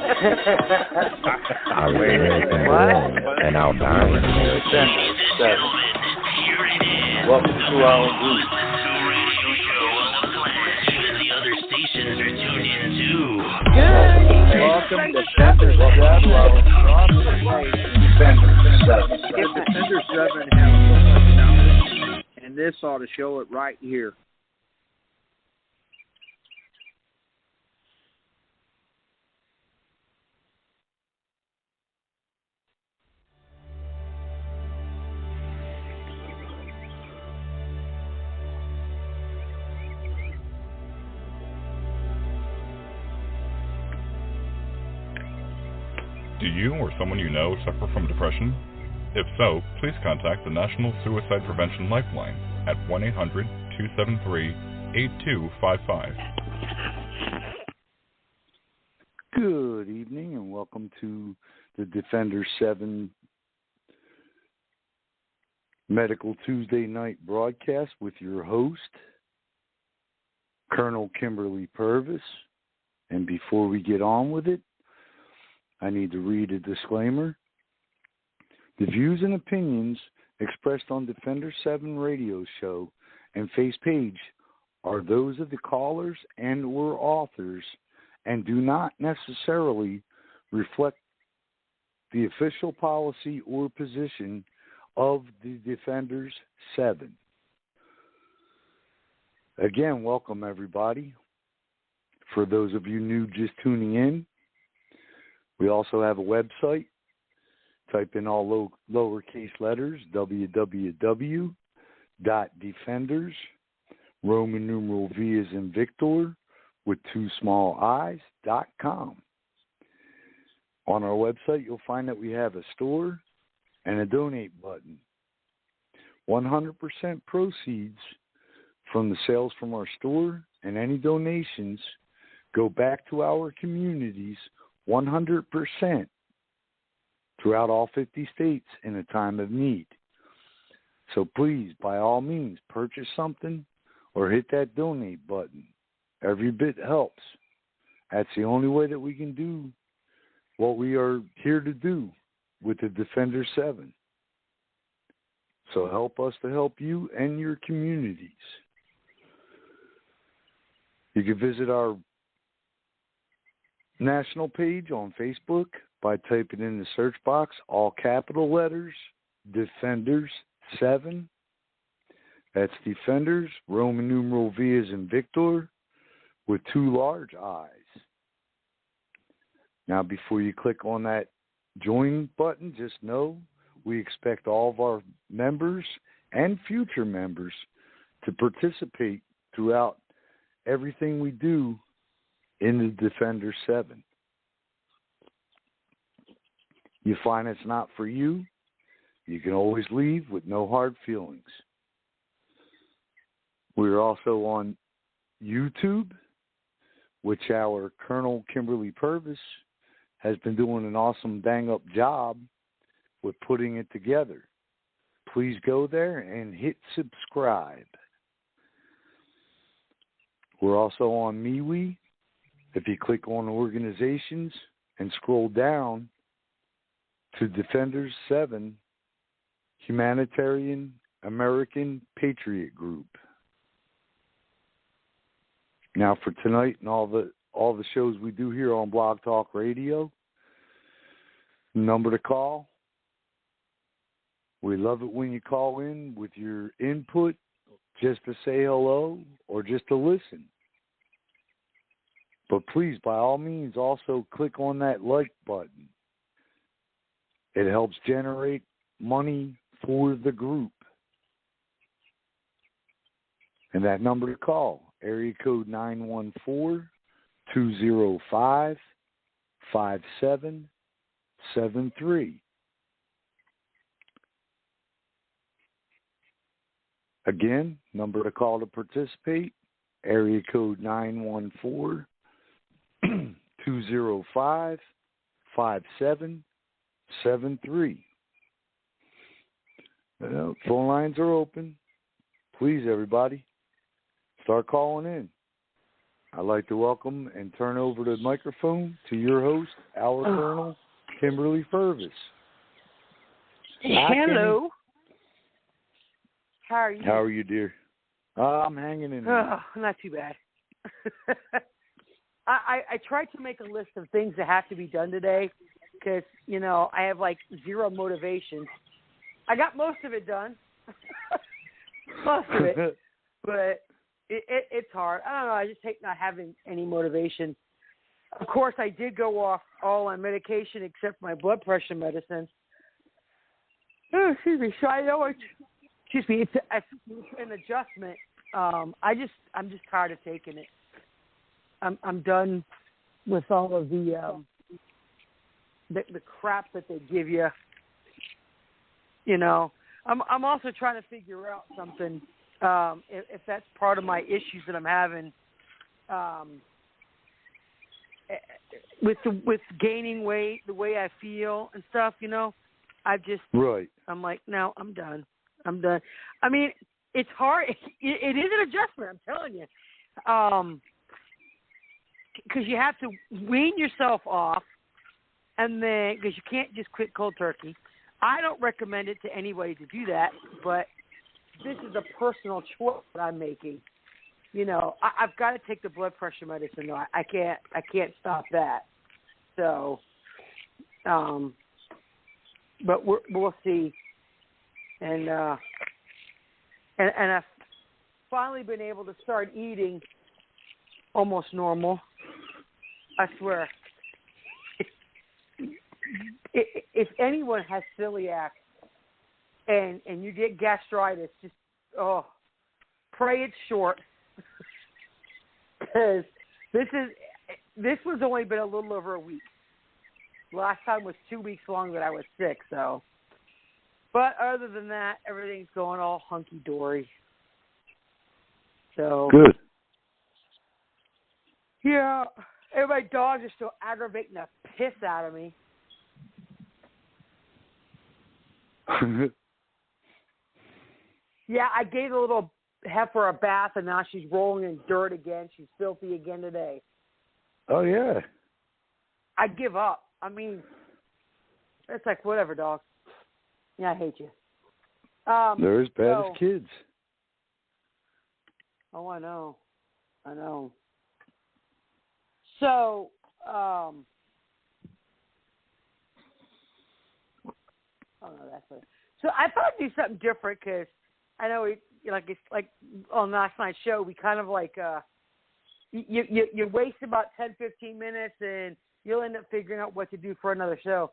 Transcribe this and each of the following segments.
I was American born and I'll die in America. Welcome to our group. Welcome to Defenders 7. Defenders 7 has so much knowledge, and this ought to show it right here. Do you or someone you know suffer from depression? If so, please contact the National Suicide Prevention Lifeline at 1-800-273-8255. Good evening and welcome to the Defenders 7 Medical Tuesday night broadcast with your host, Colonel Kimberly PURVIS. And before we get on with it, I need to read a disclaimer. The views and opinions expressed on Defender 7 radio show and face page are those of the callers and or authors and do not necessarily reflect the official policy or position of the Defenders 7. Again, welcome everybody. For those of you new just tuning in, we also have a website. Type in all lowercase letters, www.defenders, Roman numeral V as in Victor, with 2 small i's.com. On our website, you'll find that we have a store and a donate button. 100% proceeds from the sales from our store and any donations go back to our communities 100% throughout all 50 states in a time of need. So please, by all means, purchase something or hit that donate button. Every bit helps. That's the only way that we can do what we are here to do with the Defender 7. So help us to help you and your communities. You can visit our national page on Facebook by typing in the search box, all capital letters, Defenders 7. That's Defenders, Roman numeral V as in Victor, with 2 large I's. Now, before you click on that join button, just know we expect all of our members and future members to participate throughout everything we do in the Defender 7. You find it's not for you, you can always leave with no hard feelings. We're also on YouTube, which our Colonel Kimberly PURVIS has been doing an awesome dang-up job with putting it together. Please go there and hit subscribe. We're also on MeWe. If you click on organizations and scroll down to Defenders 7, Humanitarian American Patriot Group. Now for tonight and all the shows we do here on Blog Talk Radio, number to call. We love it when you call in with your input just to say hello or just to listen. But please, by all means, also click on that like button. It helps generate money for the group. And that number to call, area code 914-205-5773. Again, number to call to participate, area code 914-205-5773. Phone lines are open. Please, everybody, start calling in. I'd like to welcome and turn over the microphone to your host, our Colonel Kimberly PURVIS. Hello. How are you? How are you, dear? I'm hanging in there. Oh, not too bad. I tried to make a list of things that have to be done today because, you know, I have like zero motivation. I got most of it done. Most of it. But it's hard. I don't know. I just hate not having any motivation. Of course, I did go off all on medication except my blood pressure medicine. Oh, excuse me. So I know it's an adjustment. I'm just tired of taking it. I'm done with all of the crap that they give you. You know, I'm also trying to figure out something. If that's part of my issues that I'm having, with gaining weight, the way I feel and stuff. You know, right. I'm like, no, I'm done. I mean, it's hard. It is an adjustment. I'm telling you. Because you have to wean yourself off, and then because you can't just quit cold turkey. I don't recommend it to anybody to do that, but this is a personal choice that I'm making. You know, I've got to take the blood pressure medicine. Though I can't stop that. So, but we'll see. And I've finally been able to start eating almost normal. I swear. If anyone has celiac and you get gastritis, just pray it's short, because this was only been a little over a week. Last time was 2 weeks long that I was sick. So, but other than that, everything's going all hunky dory. So good. Yeah. And my dogs are still aggravating the piss out of me. Yeah, I gave a little heifer a bath, and now she's rolling in dirt again. She's filthy again today. Oh, yeah. I give up. I mean, it's like, whatever, dog. Yeah, I hate you. They're as bad as kids. Oh, I know. So, that's it. So I thought I'd do something different because I know it's like on last night's show, we kind of like you waste about 10, 15 minutes and you'll end up figuring out what to do for another show.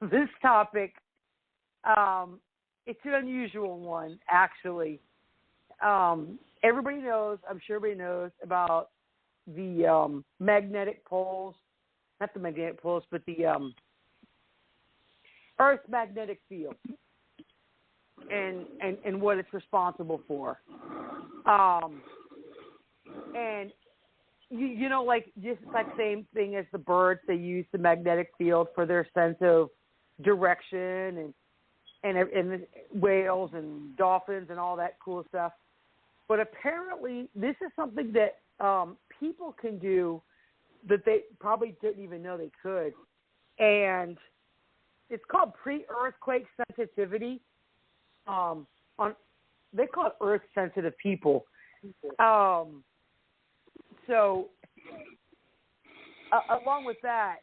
This topic, it's an unusual one, actually. Everybody knows, I'm sure everybody knows about the magnetic poles, not the magnetic poles, but the Earth's magnetic field and what it's responsible for. And you know, like just like same thing as the birds, they use the magnetic field for their sense of direction and the whales and dolphins and all that cool stuff. But apparently, this is something that people can do that they probably didn't even know they could. And it's called pre-earthquake sensitivity. They call it earth-sensitive people. So, along with that,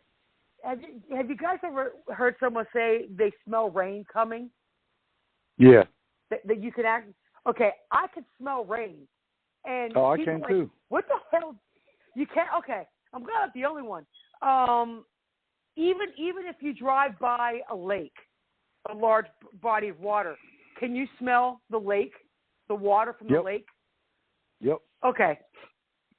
have you guys ever heard someone say they smell rain coming? Yeah. That you can act. Okay, I can smell rain. And I can too. What the hell? You can't? Okay, I'm glad I'm not the only one. Even if you drive by a lake, a large body of water, can you smell the lake, the water from the lake? Yep. Okay.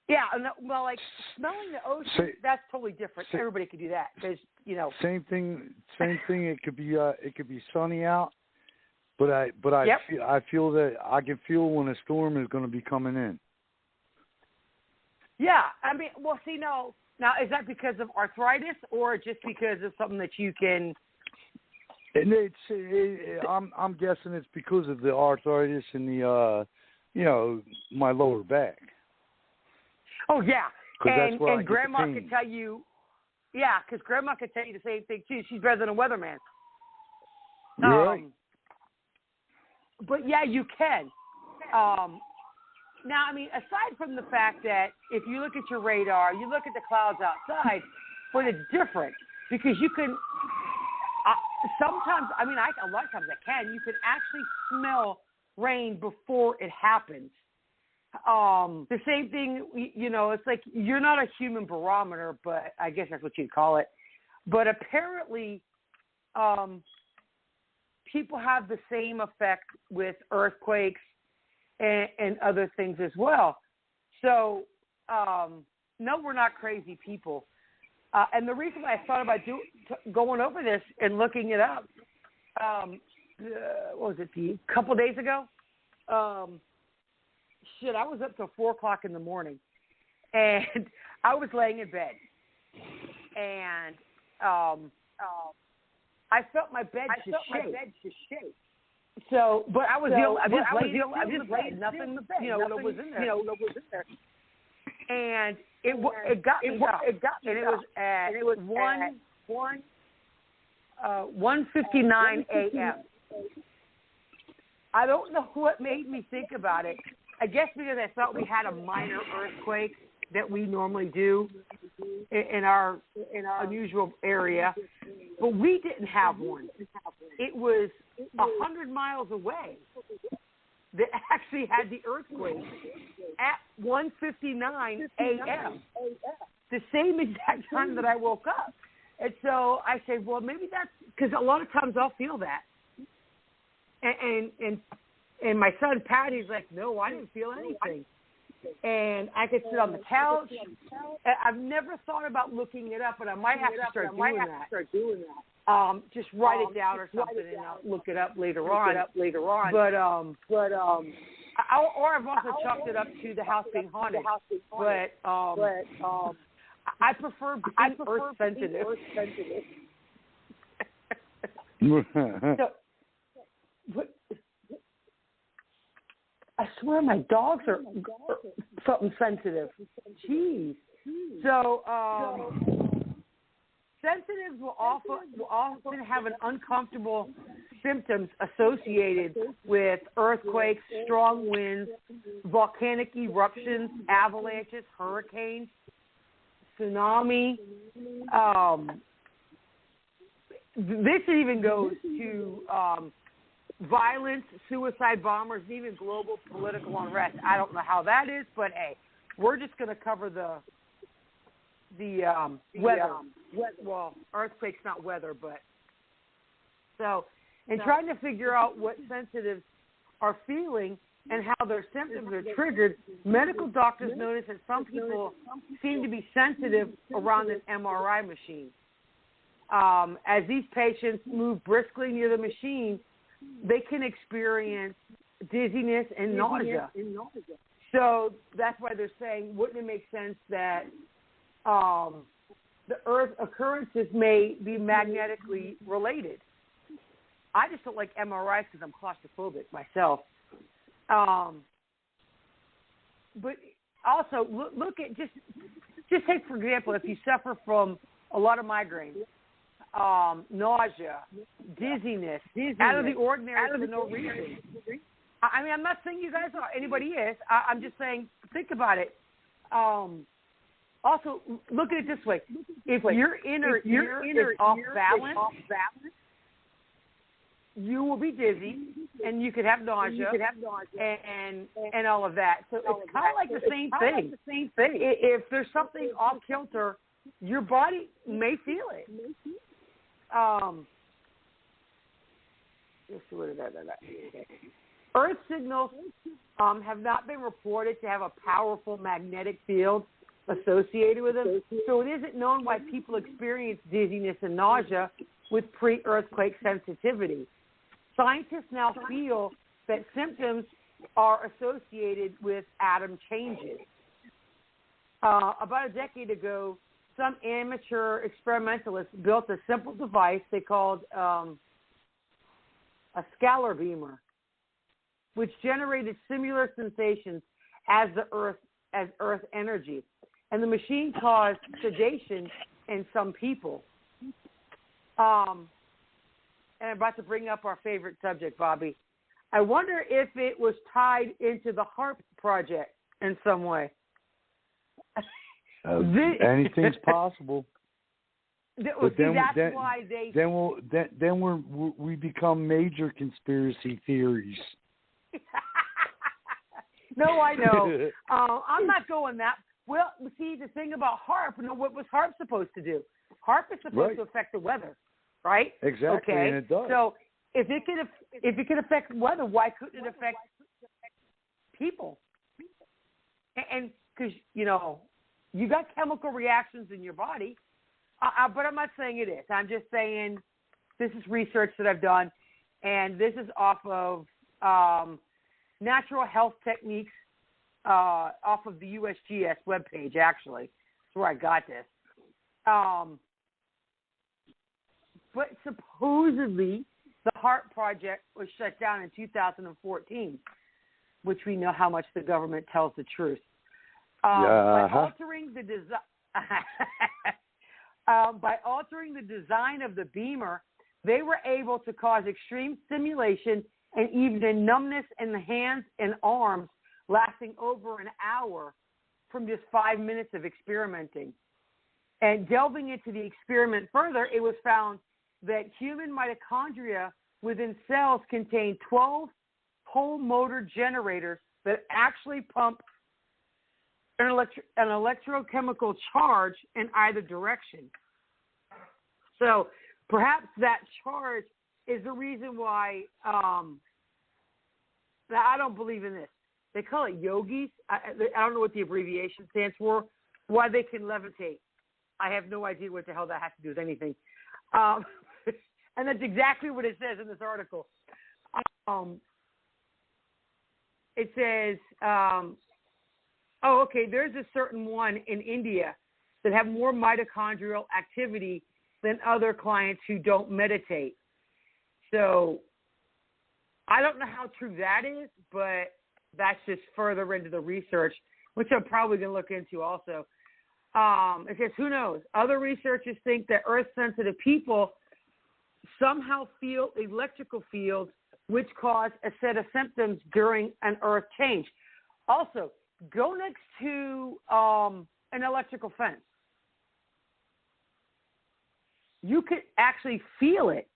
Yeah, well, like smelling the ocean, that's totally different. Everybody can do that because, you know. Same thing. It could be sunny out, but I feel that I can feel when a storm is going to be coming in. Yeah, I mean, well, see, now is that because of arthritis or just because of something that you can? And I'm guessing it's because of the arthritis and the, my lower back. Oh, yeah. That's where and Grandma could tell you, because Grandma could tell you the same thing, too. She's better than a weatherman. Right. But, yeah, you can. Now, I mean, aside from the fact that if you look at your radar, you look at the clouds outside, but it's different because you can sometimes, I mean, a lot of times I can, you can actually smell rain before it happens. The same thing, you know, it's like you're not a human barometer, but I guess that's what you'd call it. But apparently, people have the same effect with earthquakes and other things as well. So, no, we're not crazy people. And the reason why I thought about going over this and looking it up, what was it, a couple days ago? I was up till 4 o'clock in the morning, and I was laying in bed, and I felt my bed just shake. So, but I was just laying nothing in the bed, what was in there. And it got me up, and it was at 1:59 a.m. I don't know what made me think about it. I guess because I thought we had a minor earthquake that we normally do in our unusual area, but we didn't have one. It was 100 miles away that actually had the earthquake at 1:59 a.m., the same exact time that I woke up. And so I said, well, maybe that's because a lot of times I'll feel that. And my son Patty's like, no, I didn't feel anything. And I could sit on the couch. I've never thought about looking it up, but I might have to start doing that. Just write it down or something, and I'll look it up later on. But or I've also chalked it up to the house being haunted. But I prefer being earth sensitive. So, but I swear my dogs are something sensitive. Jeez. So sensitives will often have an uncomfortable symptoms associated with earthquakes, strong winds, volcanic eruptions, avalanches, hurricanes, tsunami. This even goes to violence, suicide bombers, and even global political unrest. I don't know how that is, but hey, we're just going to cover the weather. Well, earthquake's not weather, but so in trying to figure out what sensitives are feeling and how their symptoms are triggered, medical doctors notice that some people seem to be sensitive around an MRI machine. As these patients move briskly near the machine, they can experience dizziness and nausea. So that's why they're saying, wouldn't it make sense that the Earth occurrences may be magnetically related? I just don't like MRIs because I'm claustrophobic myself. But also, look at just take, for example, if you suffer from a lot of migraines, nausea, dizziness, out of the ordinary for no reason. I mean, I'm not saying you guys are, anybody is. I'm just saying, think about it. Also, look at it this way. If your inner ear is off balance, you will be dizzy, and you could have nausea, and all of that. So it's kind of like the same thing. If there's something off kilter, your body may feel it. Earth signals have not been reported to have a powerful magnetic field associated with them, so it isn't known why people experience dizziness and nausea with pre-earthquake sensitivity. Scientists now feel that symptoms are associated with atom changes. About a decade ago, some amateur experimentalists built a simple device they called a scalar beamer, which generated similar sensations as the Earth as Earth energy. And the machine caused sedation in some people. And I'm about to bring up our favorite subject, Bobby. I wonder if it was tied into the HARP project in some way. Anything's possible. Well, that's why they. We become major conspiracy theories. No, I know. I'm not going that. Well, see, the thing about HARP, what was HARP supposed to do? HARP is supposed to affect the weather, right? Exactly, okay. And it does. So if it could affect weather, why couldn't it affect people? And because you got chemical reactions in your body, but I'm not saying it is. I'm just saying this is research that I've done, and this is off of Natural Health Techniques, off of the USGS webpage, actually. That's where I got this. But supposedly, the HARP project was shut down in 2014, which we know how much the government tells the truth. By altering the design of the beamer, they were able to cause extreme stimulation and even numbness in the hands and arms, lasting over an hour from just 5 minutes of experimenting. And delving into the experiment further, it was found that human mitochondria within cells contain 12 pole motor generators that actually pump an electrochemical charge in either direction. So perhaps that charge is the reason why I don't believe in this. They call it yogis. I don't know what the abbreviation stands for. Why they can levitate. I have no idea what the hell that has to do with anything. And that's exactly what it says in this article. It says, there's a certain one in India that have more mitochondrial activity than other clients who don't meditate. So I don't know how true that is, but that's just further into the research, which I'm probably going to look into also. It says, who knows? Other researchers think that Earth-sensitive people somehow feel electrical fields which cause a set of symptoms during an Earth change. Also, go next to an electrical fence. You could actually feel it.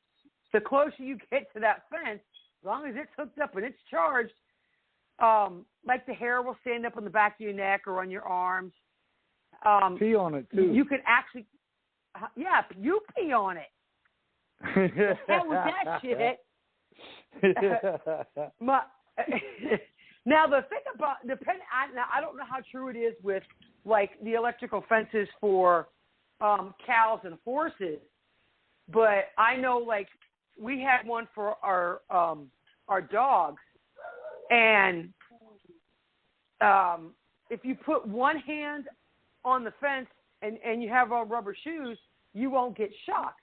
The closer you get to that fence, as long as it's hooked up and it's charged, like the hair will stand up on the back of your neck or on your arms. Pee on it, too. You can actually, you pee on it. The hell with that shit. Now, the thing about, I don't know how true it is with, like, the electrical fences for cows and horses, but I know, like, we had one for our dogs, and if you put one hand on the fence and you have on rubber shoes, you won't get shocked.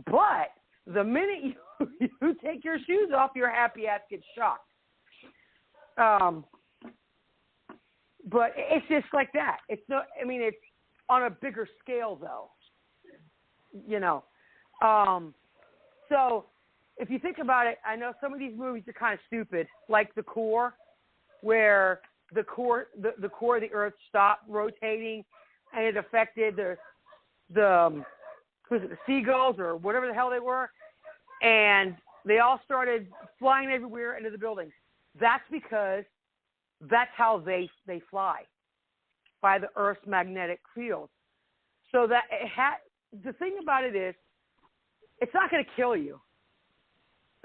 But the minute you take your shoes off, your happy ass gets shocked. But it's just like that. It's it's on a bigger scale, though. So if you think about it, I know some of these movies are kind of stupid, like The Core, where the core of the Earth stopped rotating, and it affected the seagulls or whatever the hell they were, and they all started flying everywhere into the buildings. That's because that's how they fly, by the Earth's magnetic field. So that the thing about it is, it's not going to kill you.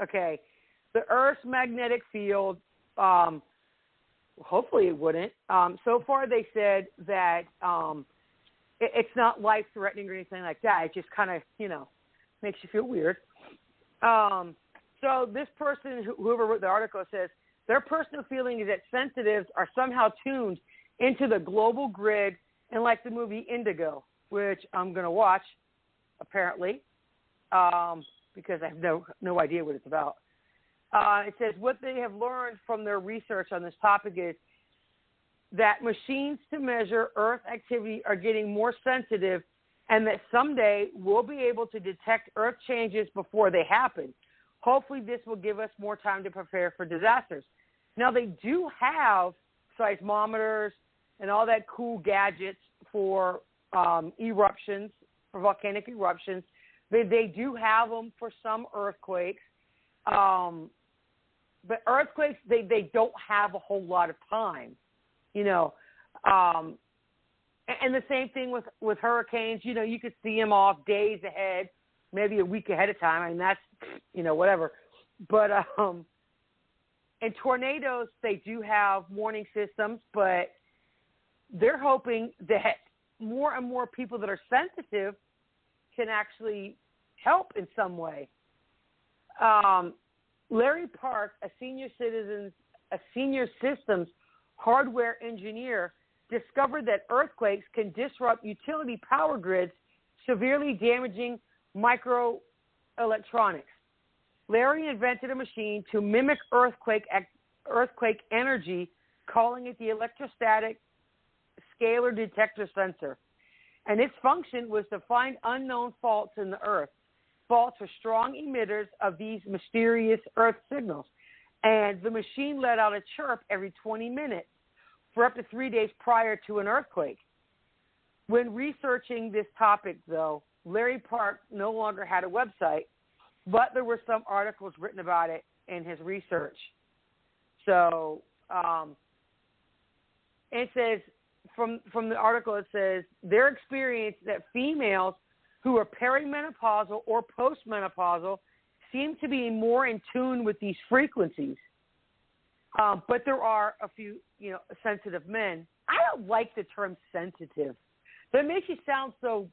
Okay, the Earth's magnetic field, hopefully it wouldn't. So far they said that it's not life-threatening or anything like that. It just kind of, makes you feel weird. So this person, whoever wrote the article, says their personal feeling is that sensitives are somehow tuned into the global grid, and like the movie Indigo, which I'm going to watch, apparently, because I have no idea what it's about. It says what they have learned from their research on this topic is that machines to measure Earth activity are getting more sensitive, and that someday we'll be able to detect Earth changes before they happen. Hopefully this will give us more time to prepare for disasters. Now, they do have seismometers and all that cool gadgets for eruptions, for volcanic eruptions. They do have them for some earthquakes. But earthquakes, they don't have a whole lot of time, you know. And the same thing with hurricanes. You know, you could see them off days ahead, maybe a week ahead of time. I mean, that's, you know, whatever. But and tornadoes, they do have warning systems, but they're hoping that more and more people that are sensitive can actually help in some way. Larry Park, a senior systems hardware engineer, discovered that earthquakes can disrupt utility power grids, severely damaging microelectronics. Larry invented a machine to mimic earthquake energy, calling it the electrostatic scalar detector sensor. And its function was to find unknown faults in the earth. Faults are strong emitters of these mysterious earth signals. And the machine let out a chirp every 20 minutes for up to 3 days prior to an earthquake. When researching this topic, though, Larry Park no longer had a website, but there were some articles written about it in his research. So it says, from the article, it says, their experience that females who are perimenopausal or postmenopausal seem to be more in tune with these frequencies. But there are a few, you know, sensitive men. I don't like the term sensitive. That makes you sound so,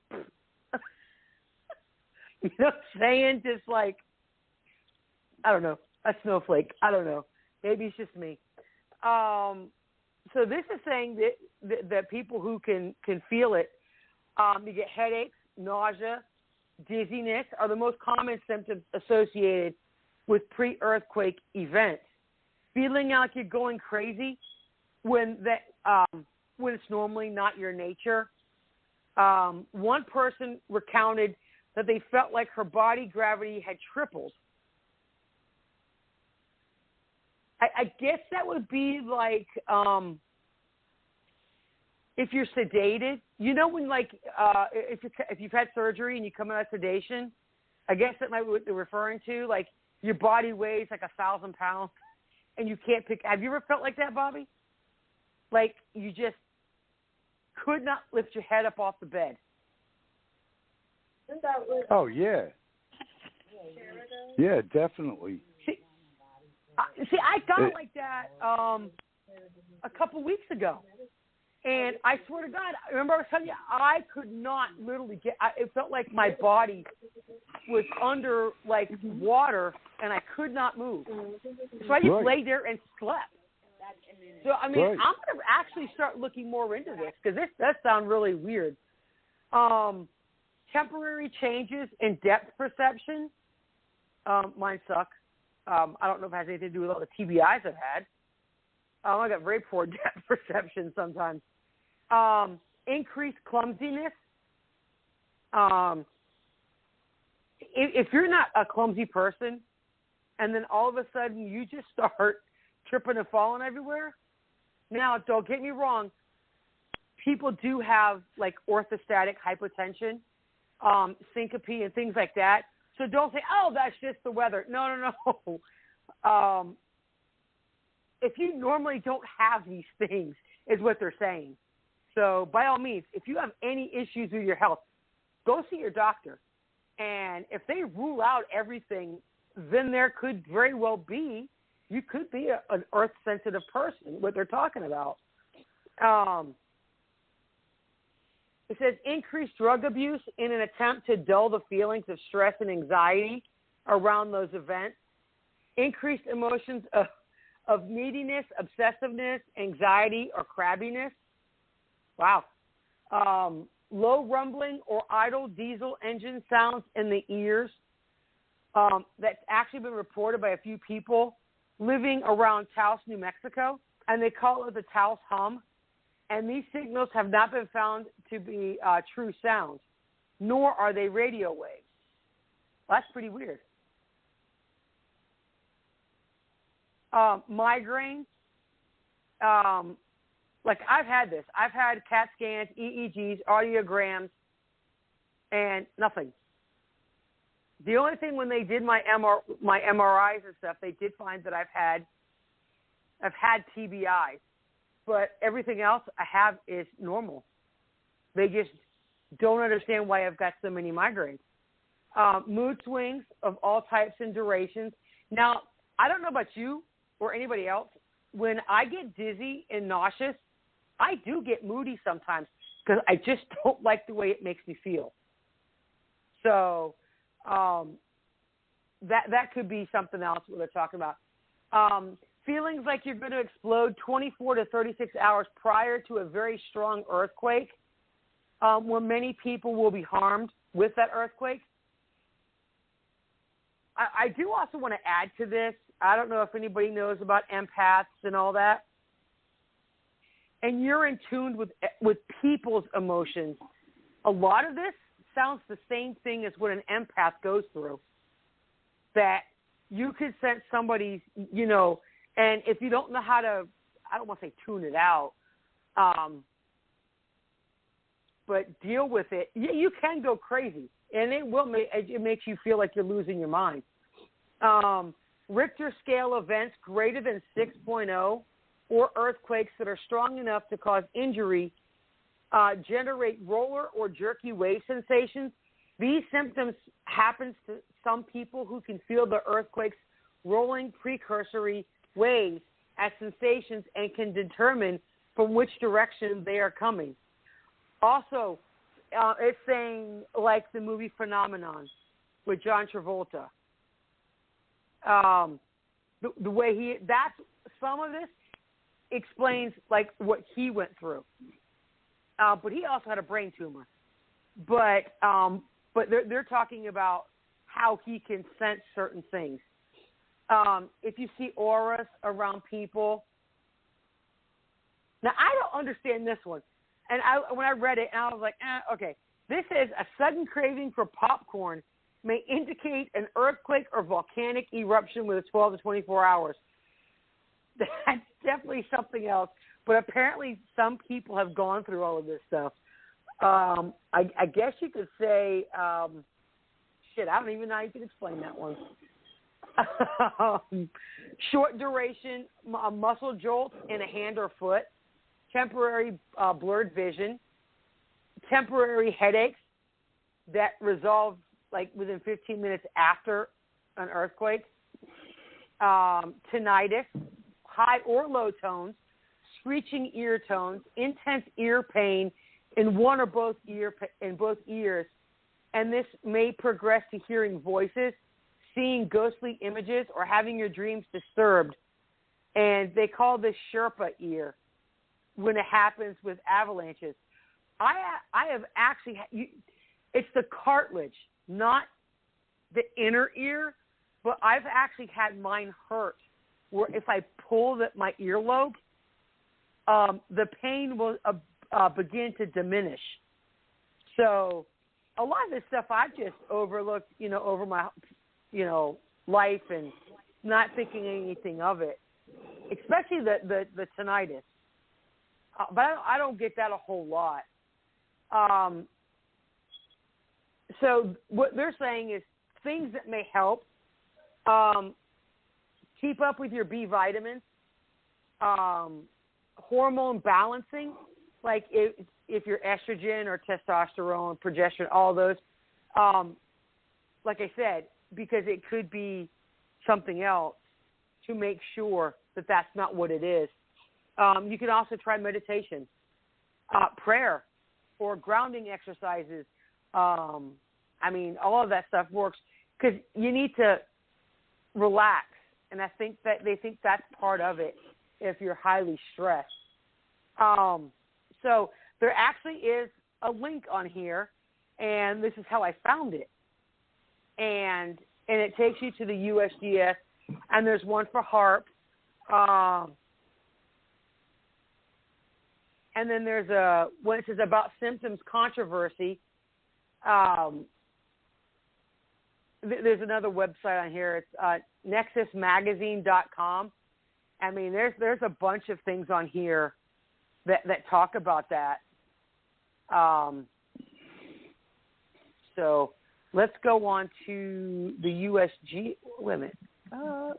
you know what I'm saying? Just like, I don't know, a snowflake. I don't know. Maybe it's just me. So this is saying that people who can feel it, you get headaches, nausea, dizziness are the most common symptoms associated with pre-earthquake events. Feeling like you're going crazy when it's normally not your nature. One person recounted that they felt like her body gravity had tripled. I guess that would be like if you're sedated. You know when, like, if you've had surgery and you come out of sedation, I guess that might be what they're referring to. Like, your body weighs like 1,000 pounds and you can't pick. Have you ever felt like that, Bobby? Like you just could not lift your head up off the bed. Oh, yeah. Yeah, definitely. See, I got like that a couple weeks ago. And I swear to God, remember I was telling you, I could not literally it felt like my body was under, like, water, and I could not move. So I just lay there and slept. So, I mean, I'm going to actually start looking more into this, because this does sound really weird. Temporary changes in depth perception. Mine suck. I don't know if it has anything to do with all the TBIs I've had. I got very poor depth perception sometimes. Increased clumsiness. If you're not a clumsy person, and then all of a sudden you just start tripping and falling everywhere. Now, don't get me wrong. People do have, like, orthostatic hypotension, syncope, and things like that. So don't say, oh, that's just the weather. No. If you normally don't have these things, is what they're saying. So by all means, if you have any issues with your health, go see your doctor. And if they rule out everything, then there could very well be, you could be an earth-sensitive person, what they're talking about. It says increased drug abuse in an attempt to dull the feelings of stress and anxiety around those events. Increased emotions of neediness, obsessiveness, anxiety, or crabbiness. Wow. Low rumbling or idle diesel engine sounds in the ears. That's actually been reported by a few people living around Taos, New Mexico, and they call it the Taos hum. and these signals have not been found to be true sounds, nor are they radio waves. Well, that's pretty weird. Migraines, like I've had this. I've had CAT scans, EEGs, audiograms, and nothing. The only thing when they did my MRIs and stuff, they did find that I've had TBI, but everything else I have is normal. They just don't understand why I've got so many migraines. Mood swings of all types and durations. Now, I don't know about you or anybody else. When I get dizzy and nauseous, I do get moody sometimes because I just don't like the way it makes me feel. So that could be something else what they're talking about. Feelings like you're going to explode 24 to 36 hours prior to a very strong earthquake, where many people will be harmed with that earthquake. I do also want to add to this. I don't know if anybody knows about empaths and all that. And you're in tune with people's emotions. A lot of this sounds the same thing as what an empath goes through. That you could sense somebody's, and if you don't know how to, I don't want to say tune it out, but deal with it, you can go crazy. And it makes you feel like you're losing your mind. Richter scale events greater than 6.0 or earthquakes that are strong enough to cause injury generate roller or jerky wave sensations. These symptoms happen to some people who can feel the earthquake's rolling precursory waves as sensations and can determine from which direction they are coming. Also, it's saying like the movie Phenomenon with John Travolta. The way some of this explains like what he went through. But he also had a brain tumor. But they're talking about how he can sense certain things. If you see auras around people. Now, I don't understand this one. And when I read it, and I was like, okay. This is a sudden craving for popcorn may indicate an earthquake or volcanic eruption within 12 to 24 hours. That's definitely something else. But apparently some people have gone through all of this stuff. I guess you could say, I don't even know how you can explain that one. Short duration muscle jolt in a hand or foot, temporary blurred vision, temporary headaches that resolve like within 15 minutes after an earthquake, tinnitus, high or low tones, screeching ear tones, intense ear pain in one or both ears, and this may progress to hearing voices, seeing ghostly images, or having your dreams disturbed. And they call this Sherpa ear when it happens with avalanches. I have actually, it's the cartilage, not the inner ear, but I've actually had mine hurt where if I pull my earlobe, the pain will begin to diminish. So a lot of this stuff I've just overlooked, over my, life and not thinking anything of it, especially the tinnitus. But I don't get that a whole lot. So what they're saying is things that may help. Keep up with your B vitamins. Hormone balancing, like if you're estrogen or testosterone, progesterone, all those. Like I said, because it could be something else, to make sure that that's not what it is. You can also try meditation, prayer, or grounding exercises. All of that stuff works because you need to relax. And I think that they think that's part of it if you're highly stressed. So there actually is a link on here, and this is how I found it. And it takes you to the USGS, and there's one for HARP. And then there's when it says about symptoms controversy, there's another website on here. It's nexusmagazine.com. I mean, there's a bunch of things on here that talk about that. So let's go on to the USG. Wait a minute. No.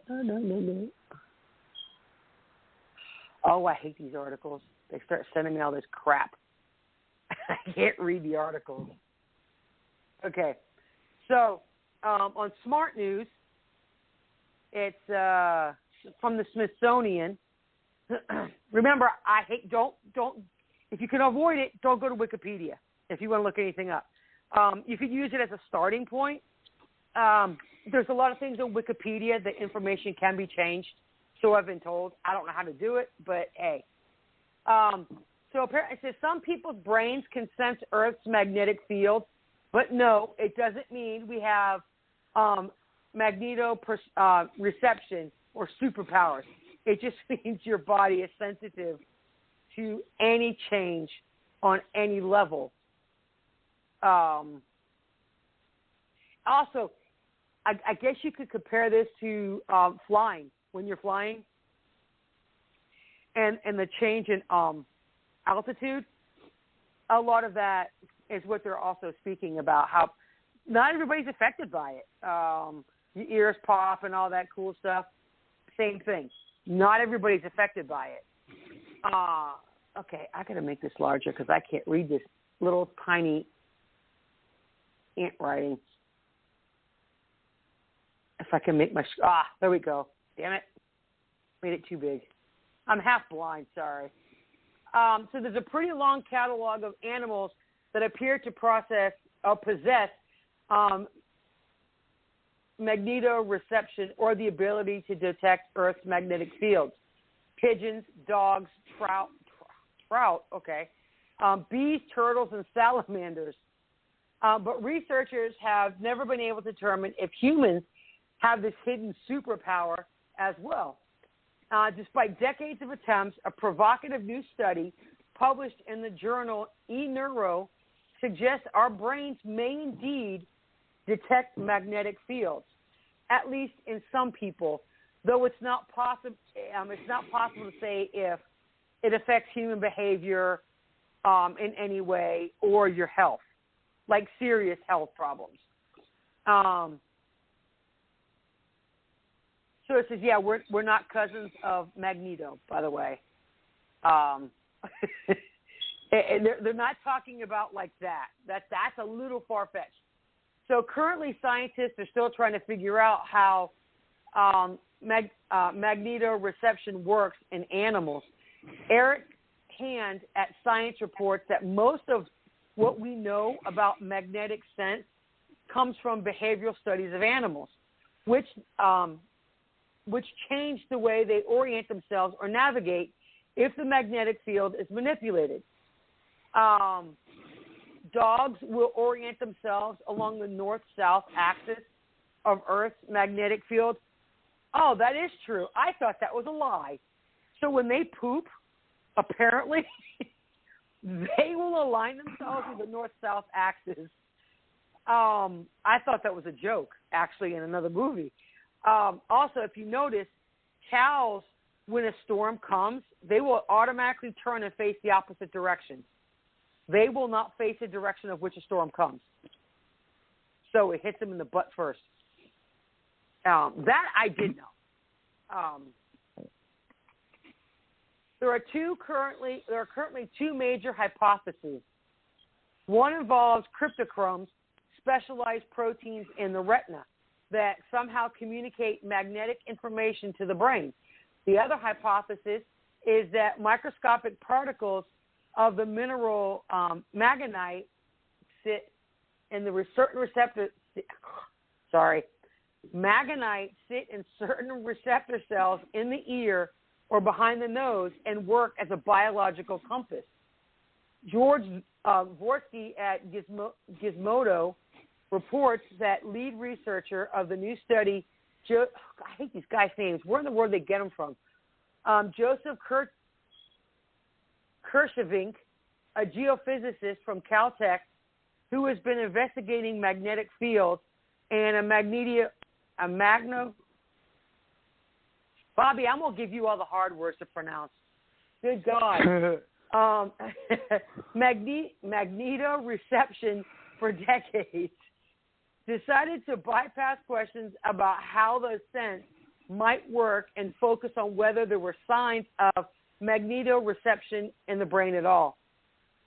Oh, I hate these articles. They start sending me all this crap. I can't read the articles. Okay. So on Smart News, it's from the Smithsonian. Remember, don't, if you can avoid it, don't go to Wikipedia if you want to look anything up. You could use it as a starting point. There's a lot of things on Wikipedia that information can be changed. So I've been told. I don't know how to do it, but hey. So apparently it says some people's brains can sense Earth's magnetic field, but no, it doesn't mean we have reception or superpowers. It just means your body is sensitive to any change on any level. Also, I guess you could compare this to flying. When you're flying and the change in altitude, a lot of that is what they're also speaking about, how not everybody's affected by it. Your ears pop and all that cool stuff. Same thing. Not everybody's affected by it. Okay, I got to make this larger because I can't read this little tiny ant writing. If I can make my... there we go. Damn it. Made it too big. I'm half blind, sorry. So there's a pretty long catalog of animals that appear to possess magnetoreception or the ability to detect Earth's magnetic fields. Pigeons, dogs, trout, okay, bees, turtles, and salamanders. But researchers have never been able to determine if humans have this hidden superpower as well. Despite decades of attempts, a provocative new study published in the journal eNeuro suggests our brains may indeed detect magnetic fields, at least in some people, though it's not possible. It's not possible to say if it affects human behavior in any way or your health, like serious health problems. So it says, yeah, we're not cousins of Magneto, by the way. They're not talking about like that. That's a little far-fetched. So currently scientists are still trying to figure out how magnetoreception works in animals. Eric Hand at Science reports that most of what we know about magnetic sense comes from behavioral studies of animals, which change the way they orient themselves or navigate if the magnetic field is manipulated. Dogs will orient themselves along the north-south axis of Earth's magnetic field. Oh, that is true. I thought that was a lie. So when they poop, apparently, they will align themselves with the north-south axis. I thought that was a joke, actually, in another movie. Also, if you notice, cows, when a storm comes, they will automatically turn and face the opposite direction. They will not face the direction of which a storm comes. So it hits them in the butt first. That I did know. There are currently two major hypotheses. One involves cryptochromes, specialized proteins in the retina that somehow communicate magnetic information to the brain. The other hypothesis is that microscopic particles of the mineral magnetite sit in the certain receptor. Magnetite sit in certain receptor cells in the ear or behind the nose and work as a biological compass. George Dvorsky at Gizmodo reports that lead researcher of the new study, I hate these guys' names. Where in the world they get them from? Joseph Kershevink, a geophysicist from Caltech, who has been investigating magnetic fields and Bobby, I'm going to give you all the hard words to pronounce. Good God. Magnetoreception for decades, decided to bypass questions about how the sense might work and focus on whether there were signs of magnetoreception in the brain at all.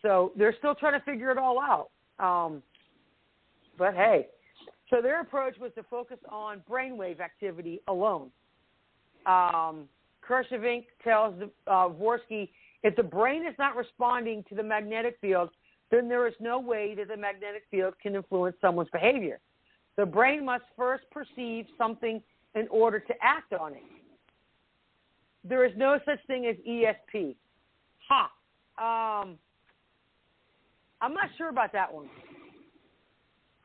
So they're still trying to figure it all out. But hey, so their approach was to focus on brainwave activity alone. Kershevink tells Dvorsky, if the brain is not responding to the magnetic field, then there is no way that the magnetic field can influence someone's behavior. The brain must first perceive something in order to act on it. There is no such thing as ESP. I'm not sure about that one.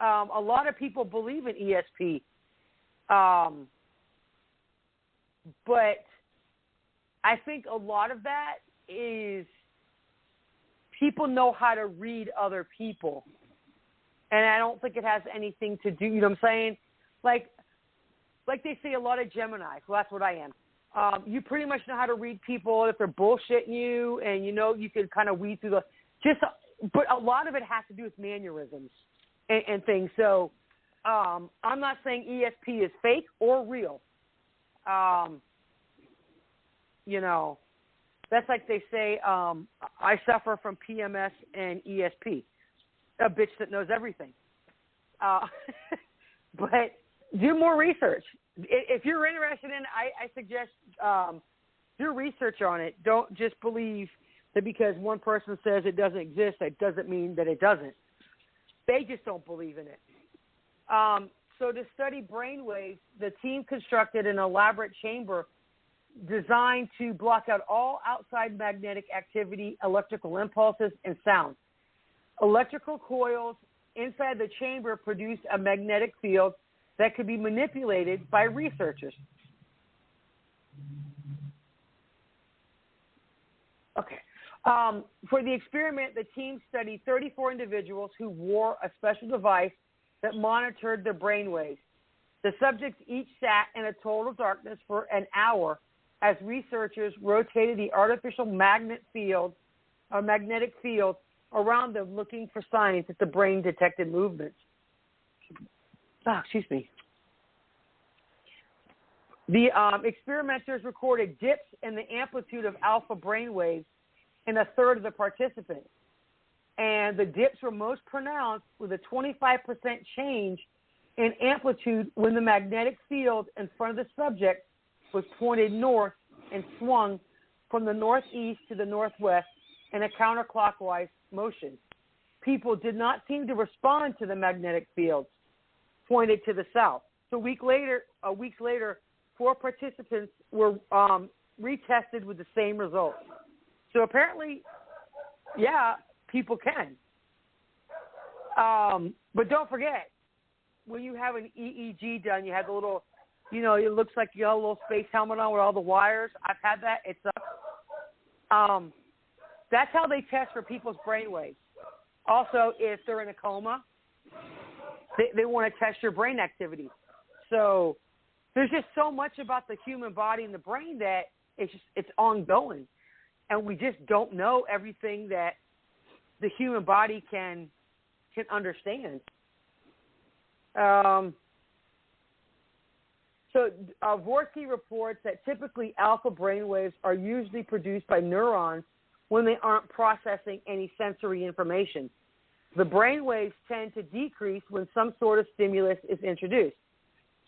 A lot of people believe in ESP. But I think a lot of that is people know how to read other people. And I don't think it has anything to do, you know what I'm saying? Like they say a lot of Geminis. Well, that's what I am. You pretty much know how to read people if they're bullshitting you, and you know you can kind of weed through but a lot of it has to do with mannerisms and things. So I'm not saying ESP is fake or real. You know, that's like they say, I suffer from PMS and ESP, a bitch that knows everything. But do more research. If you're interested in it, I suggest do research on it. Don't just believe that because one person says it doesn't exist, that doesn't mean that it doesn't. They just don't believe in it. So to study brainwaves, the team constructed an elaborate chamber designed to block out all outside magnetic activity, electrical impulses, and sound. Electrical coils inside the chamber produced a magnetic field that could be manipulated by researchers. Okay. For the experiment, the team studied 34 individuals who wore a special device that monitored their brainwaves. The subjects each sat in a total darkness for an hour as researchers rotated the artificial magnetic field around them, looking for signs that the brain detected movements. Excuse me. The experimenters recorded dips in the amplitude of alpha brainwaves in a third of the participants. And the dips were most pronounced with a 25% change in amplitude when the magnetic field in front of the subject was pointed north and swung from the northeast to the northwest in a counterclockwise motion. People did not seem to respond to the magnetic fields pointed to the south. So weeks later, 4 participants were retested with the same results. So apparently, yeah, people can. But don't forget, when you have an EEG done, you have the little, you know, it looks like you got a little space helmet on with all the wires. I've had that. It sucks. That's how they test for people's brainwaves. Also, if they're in a coma, they want to test your brain activity. So there's just so much about the human body and the brain that it's ongoing. And we just don't know everything that the human body can understand. So Dvorsky reports that typically alpha brainwaves are usually produced by neurons when they aren't processing any sensory information. The brainwaves tend to decrease when some sort of stimulus is introduced.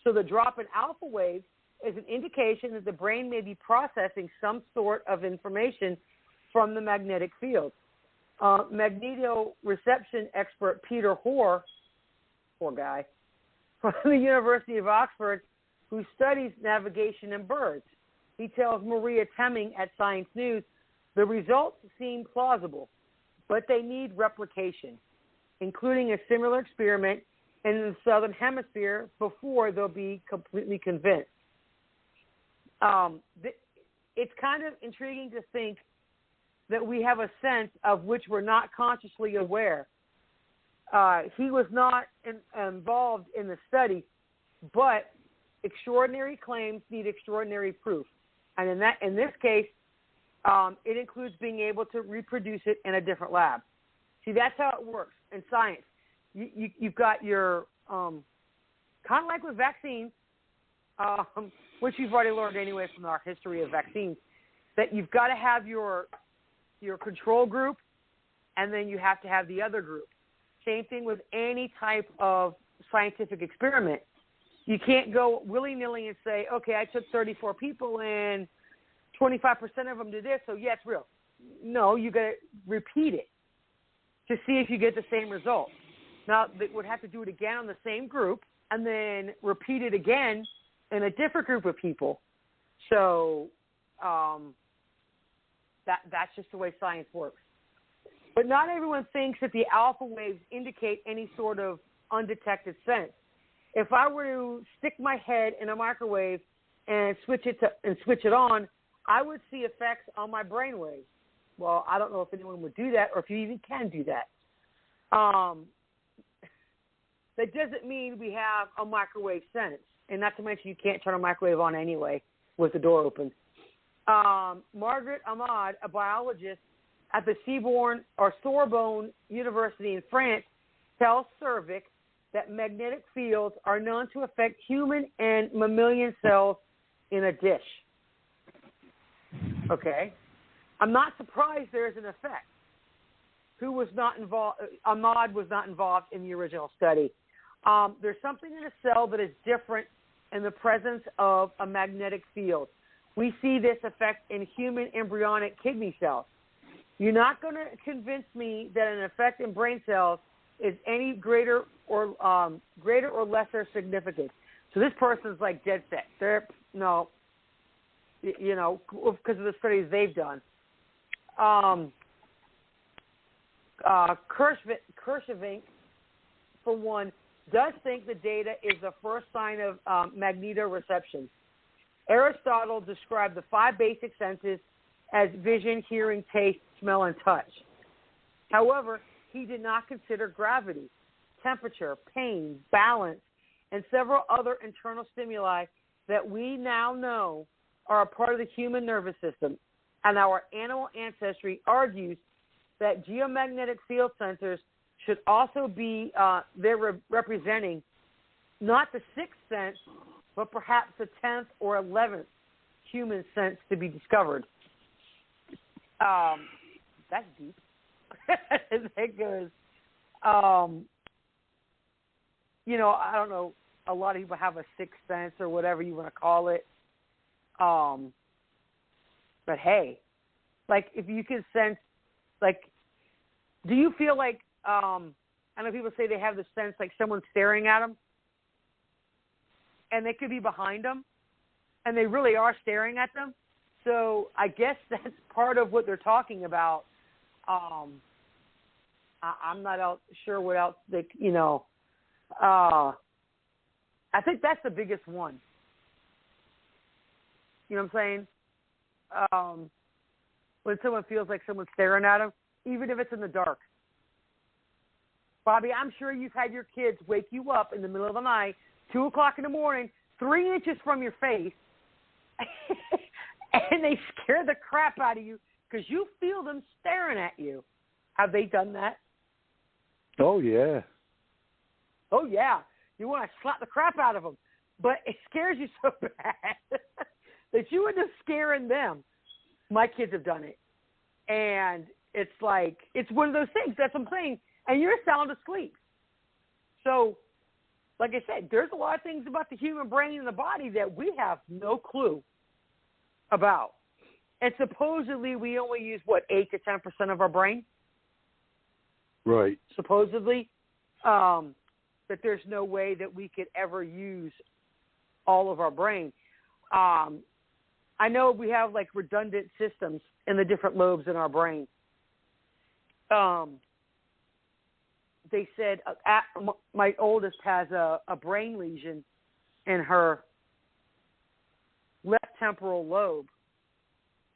So the drop in alpha waves is an indication that the brain may be processing some sort of information from the magnetic field. Magnetoreception expert Peter Hoare, poor guy, from the University of Oxford, who studies navigation in birds. He tells Maria Temming at Science News, the results seem plausible, but they need replication, including a similar experiment in the Southern Hemisphere before they'll be completely convinced. It's kind of intriguing to think that we have a sense of which we're not consciously aware. He was not involved in the study, but extraordinary claims need extraordinary proof. And in this case, it includes being able to reproduce it in a different lab. See, that's how it works in science. You've got your, kind of like with vaccines, which you've already learned anyway from our history of vaccines, that you've got to have your control group, and then you have to have the other group. Same thing with any type of scientific experiment. You can't go willy-nilly and say, okay, I took 34 people and 25% of them did this, so yeah, it's real. No, you got to repeat it to see if you get the same result. Now, they would have to do it again on the same group and then repeat it again in a different group of people. So that's just the way science works. But not everyone thinks that the alpha waves indicate any sort of undetected sense. If I were to stick my head in a microwave and switch it on, I would see effects on my brainwaves. Well, I don't know if anyone would do that or if you even can do that. That doesn't mean we have a microwave sense. And not to mention you can't turn a microwave on anyway with the door open. Margaret Ahmad, a biologist at the Sorbonne University in France, tells Cervic that magnetic fields are known to affect human and mammalian cells in a dish. Okay. I'm not surprised there is an effect. Who was not involved? Ahmad was not involved in the original study. There's something in a cell that is different in the presence of a magnetic field. We see this effect in human embryonic kidney cells. You're not going to convince me that an effect in brain cells is any greater or lesser significant. So this person's like dead set. Because of the studies they've done. Kirschvink, for one, does think the data is the first sign of magnetoreception. Aristotle described the 5 basic senses as vision, hearing, taste, smell, and touch. However, he did not consider gravity, temperature, pain, balance, and several other internal stimuli that we now know are a part of the human nervous system. And our animal ancestry argues that geomagnetic field sensors should also be representing not the 6th sense, but perhaps the 10th or 11th human sense to be discovered. That's deep. That goes, I don't know, a lot of people have a 6th sense or whatever you want to call it. But hey, like if you can sense, like, do you feel like, I know people say they have the sense like someone's staring at them and they could be behind them and they really are staring at them. So I guess that's part of what they're talking about. I'm not sure what else I think that's the biggest one. You know what I'm saying? When someone feels like someone's staring at them, even if it's in the dark. Bobby, I'm sure you've had your kids wake you up in the middle of the night, 2 o'clock in the morning, 3 inches from your face, and they scare the crap out of you because you feel them staring at you. Have they done that? Oh, yeah. Oh, yeah. You want to slap the crap out of them. But it scares you so bad that you end up scaring them. My kids have done it. And it's like, it's one of those things. That's what I'm saying. And you're sound asleep. So, like I said, there's a lot of things about the human brain and the body that we have no clue about. And supposedly we only use, 8 to 10% of our brain? Right. Supposedly. That there's no way that we could ever use all of our brain. I know we have like redundant systems in the different lobes in our brain. They said my oldest has a brain lesion in her left temporal lobe,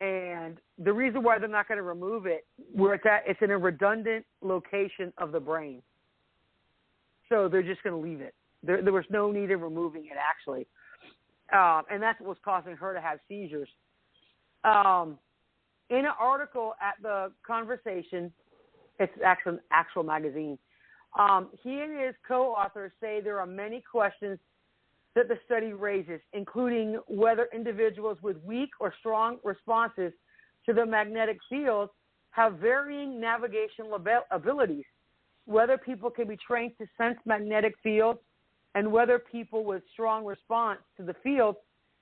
And the reason why they're not going to remove it, where it's at, it's in a redundant location of the brain. So they're just going to leave it. There was no need in removing it, actually. And that's what was causing her to have seizures. In an article at the Conversation, it's actually an actual magazine, he and his co-authors say there are many questions that the study raises, including whether individuals with weak or strong responses to the magnetic field have varying navigational abilities, whether people can be trained to sense magnetic fields, and whether people with strong response to the field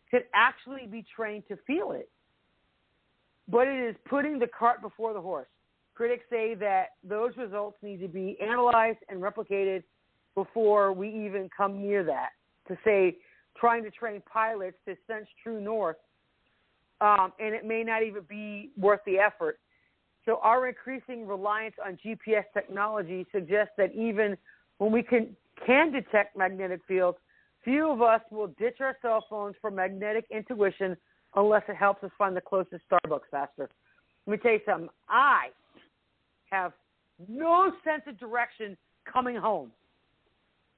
could actually be trained to feel it. But it is putting the cart before the horse. Critics say that those results need to be analyzed and replicated before we even come near that. To say trying to train pilots to sense true north, and it may not even be worth the effort. So our increasing reliance on GPS technology suggests that even when we can detect magnetic fields, few of us will ditch our cell phones for magnetic intuition unless it helps us find the closest Starbucks faster. Let me tell you something. I have no sense of direction coming home.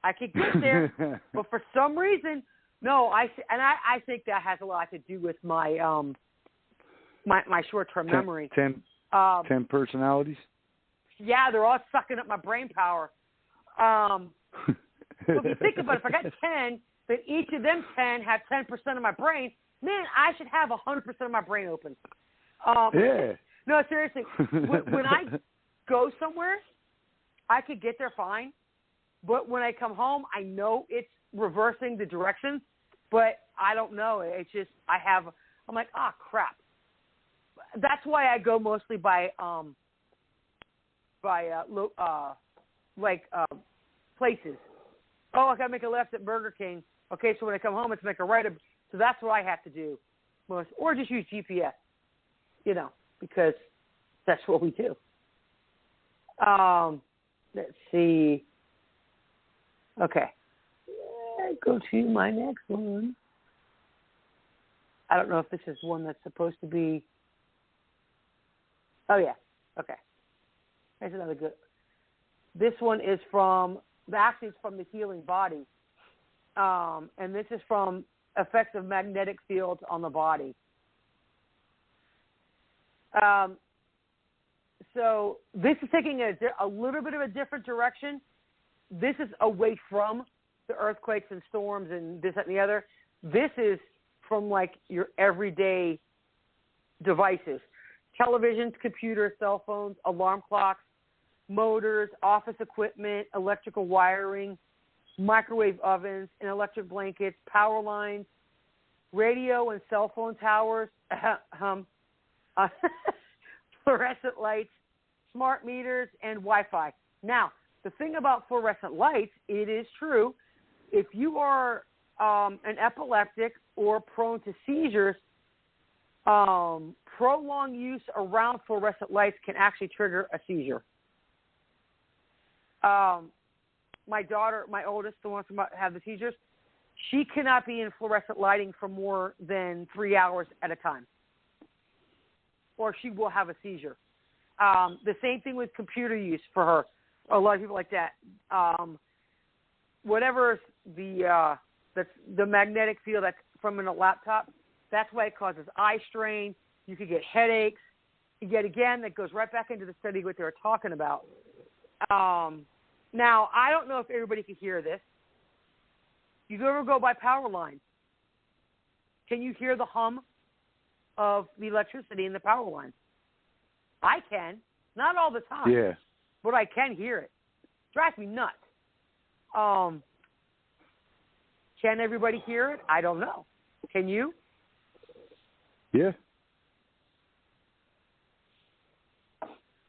I could get there, but for some reason, no. I think that has a lot to do with my my short-term memory. 10 personalities? Yeah, they're all sucking up my brain power. So if you think about it, if I got 10, then each of them 10 have 10% of my brain, man, I should have 100% of my brain open. Yeah. No, seriously. When I go somewhere, I could get there fine. But when I come home, I know it's reversing the direction, but I don't know. It's just I'm like, crap. That's why I go mostly by places. Oh, I got to make a left at Burger King. Okay, so when I come home, it's make a right. So that's what I have to do most, or just use GPS, because that's what we do. Let's see. Okay. Go to my next one. I don't know if this is one that's supposed to be. Oh, yeah. Okay. Here's another good. This one is from the Healing Body. And this is from effects of magnetic fields on the body. So this is taking a little bit of a different direction. This is away from the earthquakes and storms and this, that, and the other. This is from like your everyday devices: televisions, computers, cell phones, alarm clocks, motors, office equipment, electrical wiring, microwave ovens and electric blankets, power lines, radio and cell phone towers, fluorescent lights, smart meters, and Wi-Fi. Now, the thing about fluorescent lights, it is true, if you are an epileptic or prone to seizures, prolonged use around fluorescent lights can actually trigger a seizure. My daughter, my oldest, the one who have the seizures, she cannot be in fluorescent lighting for more than 3 hours at a time, or she will have a seizure. The same thing with computer use for her. A lot of people like that. Whatever that's the magnetic field that's from in a laptop, that's why it causes eye strain. You could get headaches. Yet again, that goes right back into the study what they were talking about. Now, I don't know if everybody can hear this. You ever go by power lines? Can you hear the hum of the electricity in the power line? I can. Not all the time. Yeah. But I can hear it. Drives me nuts. Can everybody hear it? I don't know. Can you? Yeah.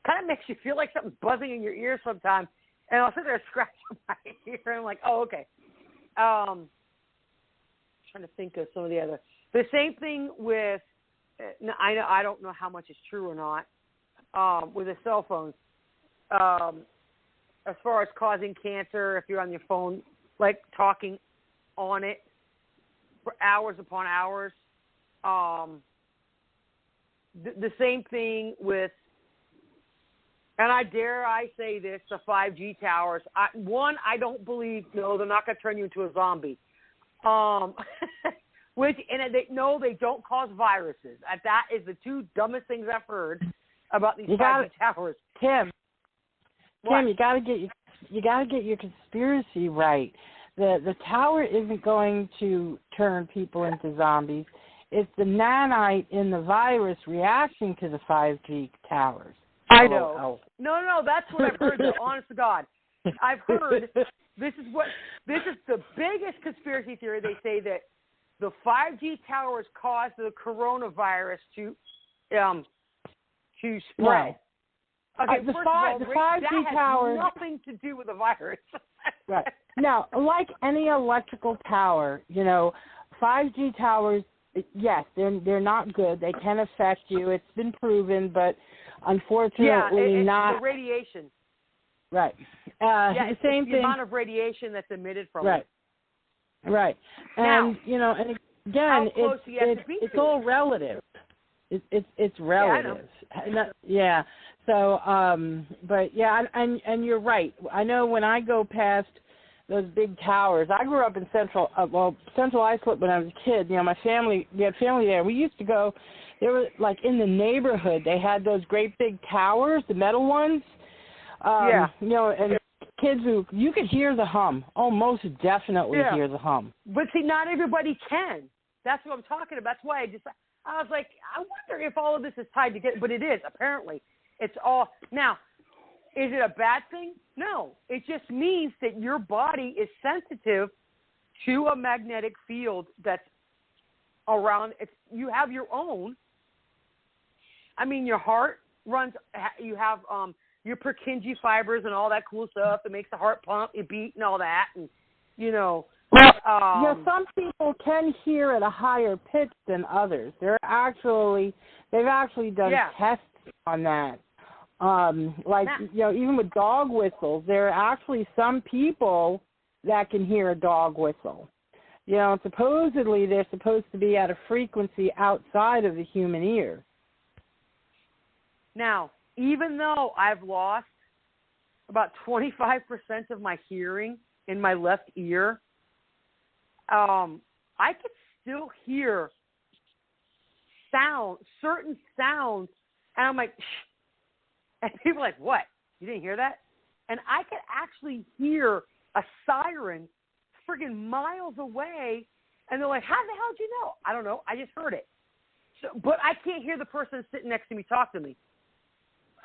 Kind of makes you feel like something's buzzing in your ear sometimes. And I'll sit there scratching my ear, and I'm like, oh, okay. Trying to think of some of the other. The same thing with, I don't know how much is true or not, with the cell phones. As far as causing cancer, if you're on your phone, like talking on it for hours upon hours, the same thing with, and I say this, the 5G towers. I don't believe, no, they're not going to turn you into a zombie. They don't cause viruses. That is the two dumbest things I've heard about these 5G towers. Tim, you got to get your conspiracy right. The tower isn't going to turn people into zombies. It's the nanite in the virus reacting to the 5G towers. I know. No, that's what I've heard, though, honest to God. I've heard this is the biggest conspiracy theory. They say that the 5G towers caused the coronavirus to spread. No. Okay, the 5G towers has nothing to do with the virus. Right. Now, like any electrical tower, 5G towers, yes, they're not good. They can affect you. It's been proven, but unfortunately not. The radiation. Right. It's the same the thing. amount of radiation that's emitted from it. Right. And, and again, it's all relative. It's relative. Yeah. So, but yeah, and you're right. I know when I go past those big towers, I grew up in Central Islip when I was a kid. We had family there. We used to go, they were like in the neighborhood. They had those great big towers, the metal ones. And kids you could hear the hum. Oh, most definitely hear the hum. But see, not everybody can. That's what I'm talking about. That's why I was like, I wonder if all of this is tied together. But it is, apparently. It's all. Now, is it a bad thing? No. It just means that your body is sensitive to a magnetic field that's around. You have your own. I mean, your heart runs. You have your Purkinje fibers and all that cool stuff that makes the heart pump, it beat, and all that. And some people can hear at a higher pitch than others. They've actually done tests on that. Even with dog whistles, there are actually some people that can hear a dog whistle. Supposedly they're supposed to be at a frequency outside of the human ear. Now, even though I've lost about 25% of my hearing in my left ear, I could still hear certain sounds, and I'm like, shh. And people are like, what? You didn't hear that? And I could actually hear a siren friggin' miles away, and they're like, how the hell did you know? I don't know. I just heard it. So, but I can't hear the person sitting next to me talk to me.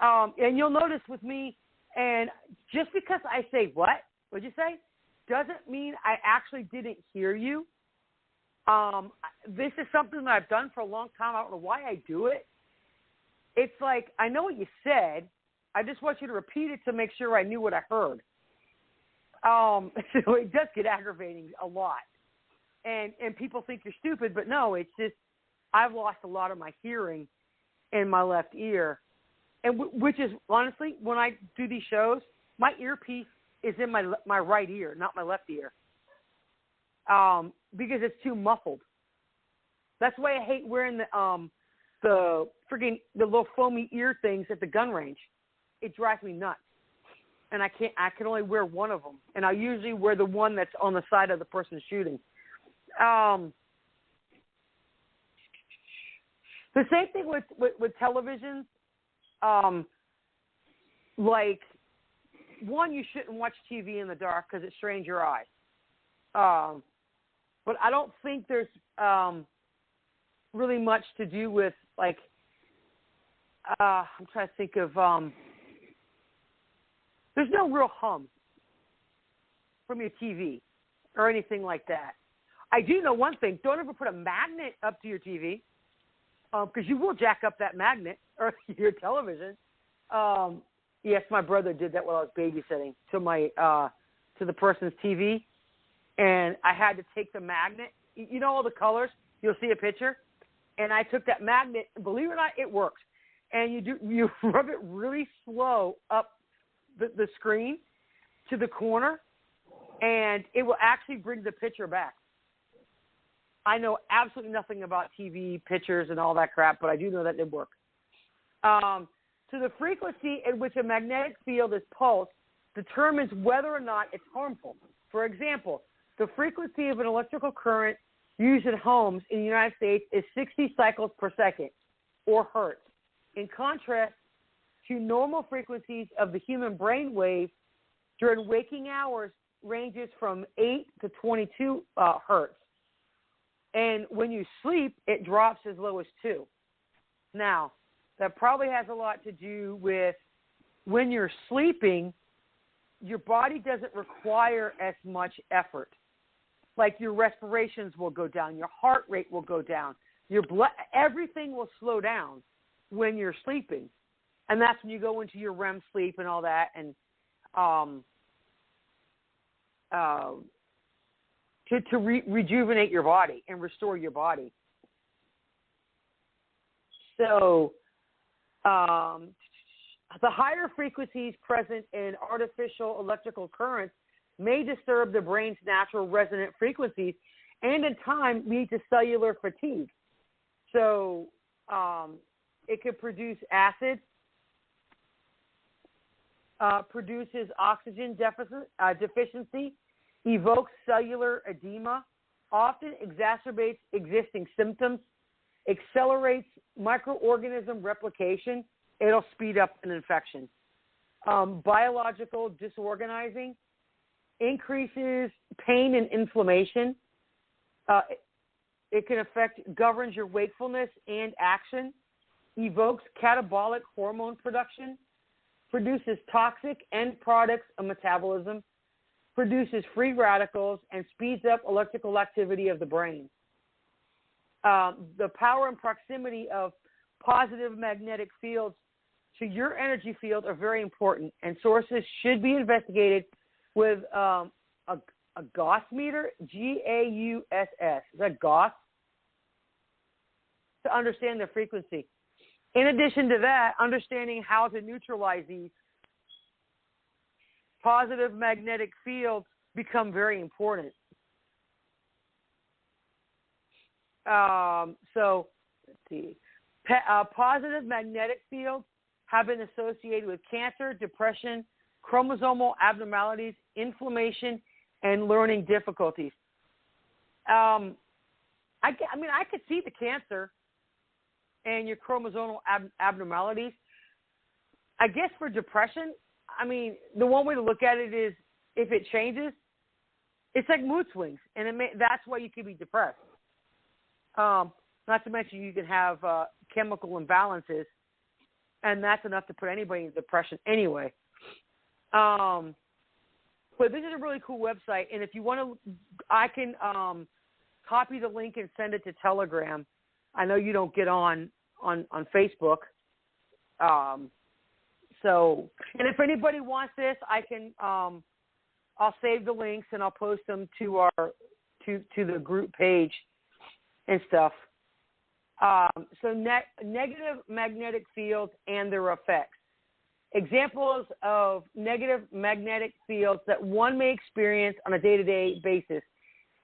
And you'll notice with me, and just because I say, what'd you say, doesn't mean I actually didn't hear you. This is something that I've done for a long time. I don't know why I do it. It's like, I know what you said. I just want you to repeat it to make sure I knew what I heard. So it does get aggravating a lot. And people think you're stupid, but no, it's just I've lost a lot of my hearing in my left ear. And which is, honestly, when I do these shows, my earpiece is in my right ear, not my left ear, because it's too muffled. That's why I hate wearing the little foamy ear things at the gun range. It drives me nuts, and I can only wear one of them, and I usually wear the one that's on the side of the person shooting. The same thing with television. Like, one, you shouldn't watch TV in the dark because it strains your eyes. But I don't think there's really much to do with, like, I'm trying to think of, there's no real hum from your TV or anything like that. I do know one thing. Don't ever put a magnet up to your TV, because you will jack up that magnet or your television. Yes, my brother did that while I was babysitting to the person's TV, and I had to take the magnet. You know all the colors? You'll see a picture, and I took that magnet. Believe it or not, it works. And you rub it really slow up the screen to the corner, and it will actually bring the picture back. I know absolutely nothing about TV pictures and all that crap, but I do know that it works. So the frequency at which a magnetic field is pulsed determines whether or not it's harmful. For example, the frequency of an electrical current used in homes in the United States is 60 cycles per second, or hertz. In contrast to normal frequencies of the human brain wave during waking hours ranges from 8 to 22 hertz. And when you sleep, it drops as low as 2. Now, that probably has a lot to do with when you're sleeping, your body doesn't require as much effort. Like your respirations will go down, your heart rate will go down, your blood, everything will slow down when you're sleeping. And that's when you go into your REM sleep and all that, and to rejuvenate your body and restore your body. So the higher frequencies present in artificial electrical currents may disturb the brain's natural resonant frequencies and in time lead to cellular fatigue. So it could produce acid, produces oxygen deficiency, evokes cellular edema, often exacerbates existing symptoms, accelerates microorganism replication. It'll speed up an infection. Biological disorganizing, increases pain and inflammation. It can governs your wakefulness and action, evokes catabolic hormone production, produces toxic end products of metabolism, produces free radicals, and speeds up electrical activity of the brain. The power and proximity of positive magnetic fields to your energy field are very important, and sources should be investigated with a Gauss meter, G-A-U-S-S. Is that Gauss? To understand the frequency. In addition to that, understanding how to neutralize these positive magnetic fields become very important. So, let's see. Positive magnetic fields have been associated with cancer, depression, chromosomal abnormalities, inflammation, and learning difficulties. I could see the cancer and your chromosomal abnormalities. I guess for depression, the one way to look at it is if it changes, it's like mood swings, and that's why you could be depressed. Not to mention you can have chemical imbalances, and that's enough to put anybody in depression anyway. But this is a really cool website, and if you want to, I can copy the link and send it to Telegram. I know you don't get on Facebook. So, and if anybody wants this, I can, I'll save the links and I'll post them to to the group page and stuff. So negative magnetic fields and their effects. Examples of negative magnetic fields that one may experience on a day-to-day basis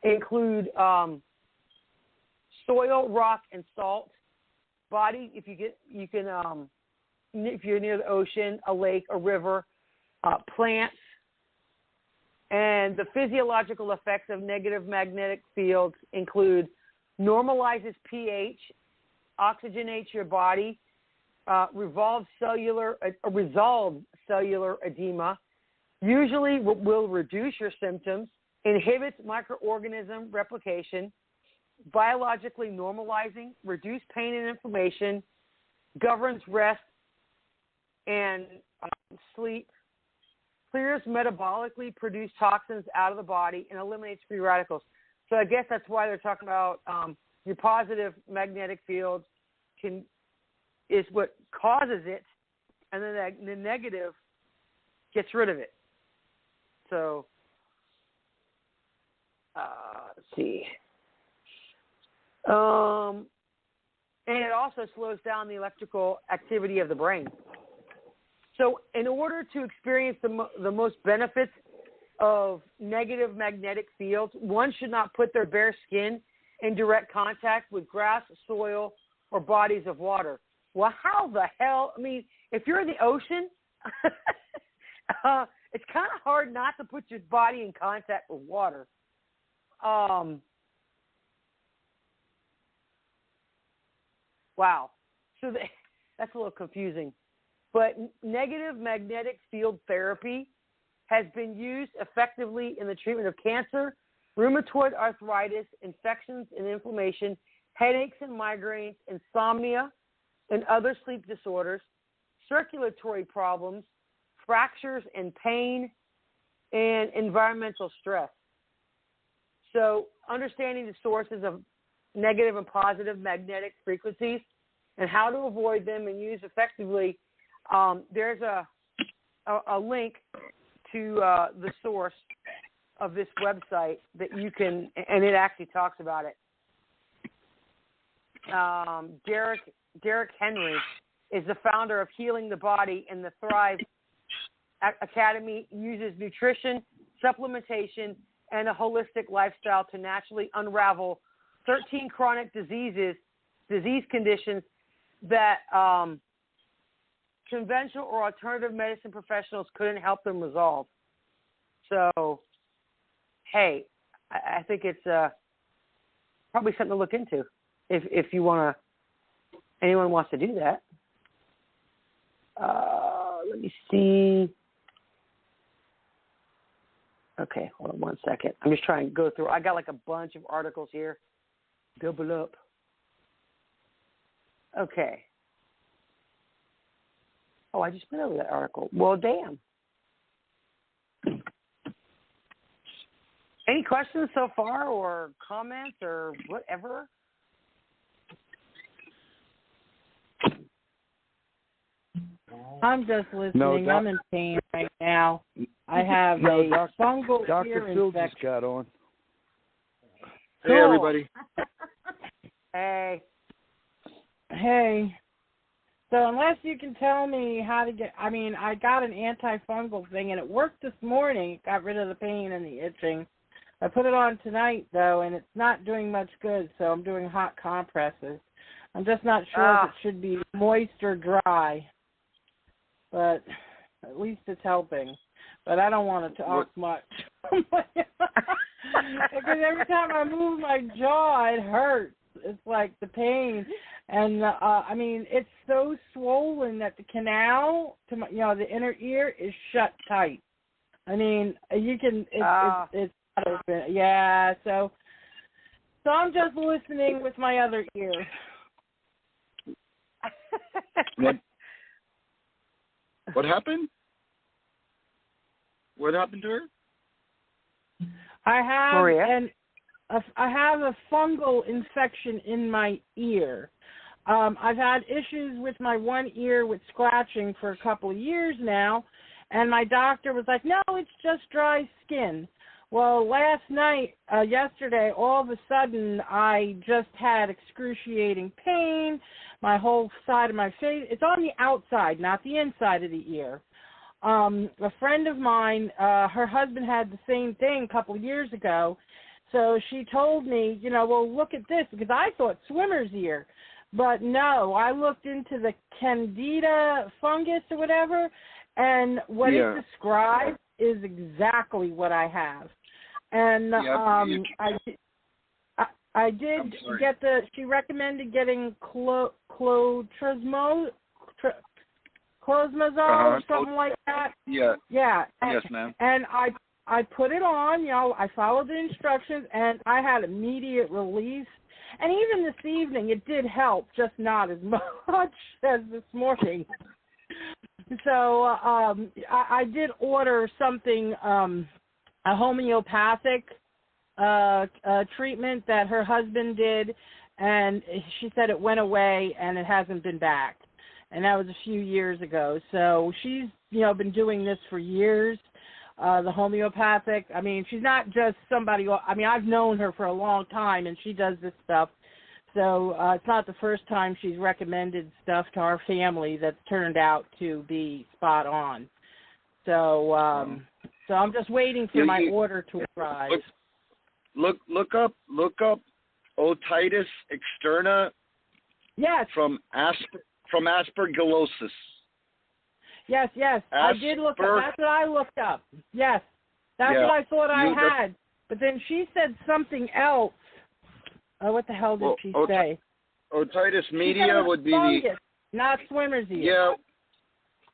include soil, rock, and salt. Body, if you're near the ocean, a lake, a river, plants. And the physiological effects of negative magnetic fields include normalizes pH, oxygenates your body, resolved cellular edema, usually will reduce your symptoms, inhibits microorganism replication, biologically normalizing, reduce pain and inflammation, governs rest and sleep, clears metabolically produced toxins out of the body, and eliminates free radicals. So I guess that's why they're talking about your positive magnetic field is what causes it, and then the negative gets rid of it. So let's see. And it also slows down the electrical activity of the brain. So in order to experience the most benefits of negative magnetic fields, one should not put their bare skin in direct contact with grass, soil, or bodies of water. well, how the hell? I mean, if you're in the ocean, it's kind of hard not to put your body in contact with water. Wow. So that's a little confusing. But negative magnetic field therapy has been used effectively in the treatment of cancer, rheumatoid arthritis, infections and inflammation, headaches and migraines, insomnia and other sleep disorders, circulatory problems, fractures and pain, and environmental stress. So understanding the sources of negative and positive magnetic frequencies and how to avoid them and use effectively, there's a link to the source of this website that you can, and it actually talks about it. Derek Henry is the founder of Healing the Body, and the Thrive Academy uses nutrition, supplementation, and a holistic lifestyle to naturally unravel 13 chronic disease conditions that conventional or alternative medicine professionals couldn't help them resolve. So, hey, I think it's probably something to look into if you want to. Anyone wants to do that. Let me see. Okay, hold on one second. I'm just trying to go through. I got like a bunch of articles here. Double up. Okay. Oh, I just went over that article. Well, damn. Any questions so far or comments or whatever? I'm just listening. I'm in pain right now. I have a fungal ear Dr. Phil infection. just got on. Hey, everybody. Hey. Hey. So unless you can tell me how to get, I mean, I got an antifungal thing, and it worked this morning. It got rid of the pain and the itching. I put it on tonight, though, and it's not doing much good, so I'm doing hot compresses. I'm just not sure if it should be moist or dry, but at least it's helping. But I don't want to talk much. Because every time I move my jaw, it hurts. It's like the pain. And, I mean, it's so swollen that the canal, to my, the inner ear is shut tight. I mean, you can, it's not open. Yeah, so I'm just listening with my other ear. What happened? What happened to her? I have Maria? I have a fungal infection in my ear. I've had issues with my one ear with scratching for a couple of years now, and my doctor was like, no, it's just dry skin. Well, yesterday, all of a sudden, I just had excruciating pain. My whole side of my face, it's on the outside, not the inside of the ear. A friend of mine, her husband had the same thing a couple of years ago. So she told me, well, look at this, because I thought swimmer's ear. But no, I looked into the candida fungus or whatever, and what it describes is exactly what I have. And I did get she recommended getting clotrimazole or something like that. Yeah. Yeah. Yes, ma'am. And I put it on, I followed the instructions, and I had immediate relief. And even this evening, it did help, just not as much as this morning. So I did order something, a homeopathic treatment that her husband did, and she said it went away and it hasn't been back. And that was a few years ago. So she's, been doing this for years. The homeopathic. I mean, she's not just somebody. I mean, I've known her for a long time, and she does this stuff. So it's not the first time she's recommended stuff to our family that's turned out to be spot on. So so I'm just waiting for my order to arrive. Look up otitis externa. Yes. From from aspergillosis. Yes. I did look up. That's what I looked up. Yes. That's what I thought I had. But then she said something else. Oh, what the hell did she say? Otitis media would be fungus, not swimmer's ear.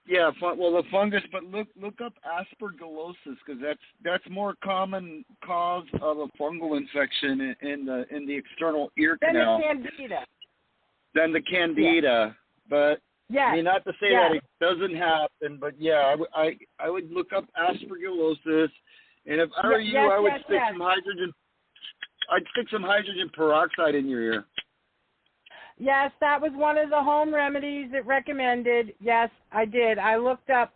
Yeah. The fungus. But look up aspergillosis because that's more common cause of a fungal infection in the external ear canal. Than the candida. But I mean, not to say that it doesn't happen, but I would look up aspergillosis, and if I were you, I would stick some hydrogen. I'd stick some hydrogen peroxide in your ear. Yes, that was one of the home remedies it recommended. Yes, I did. I looked up.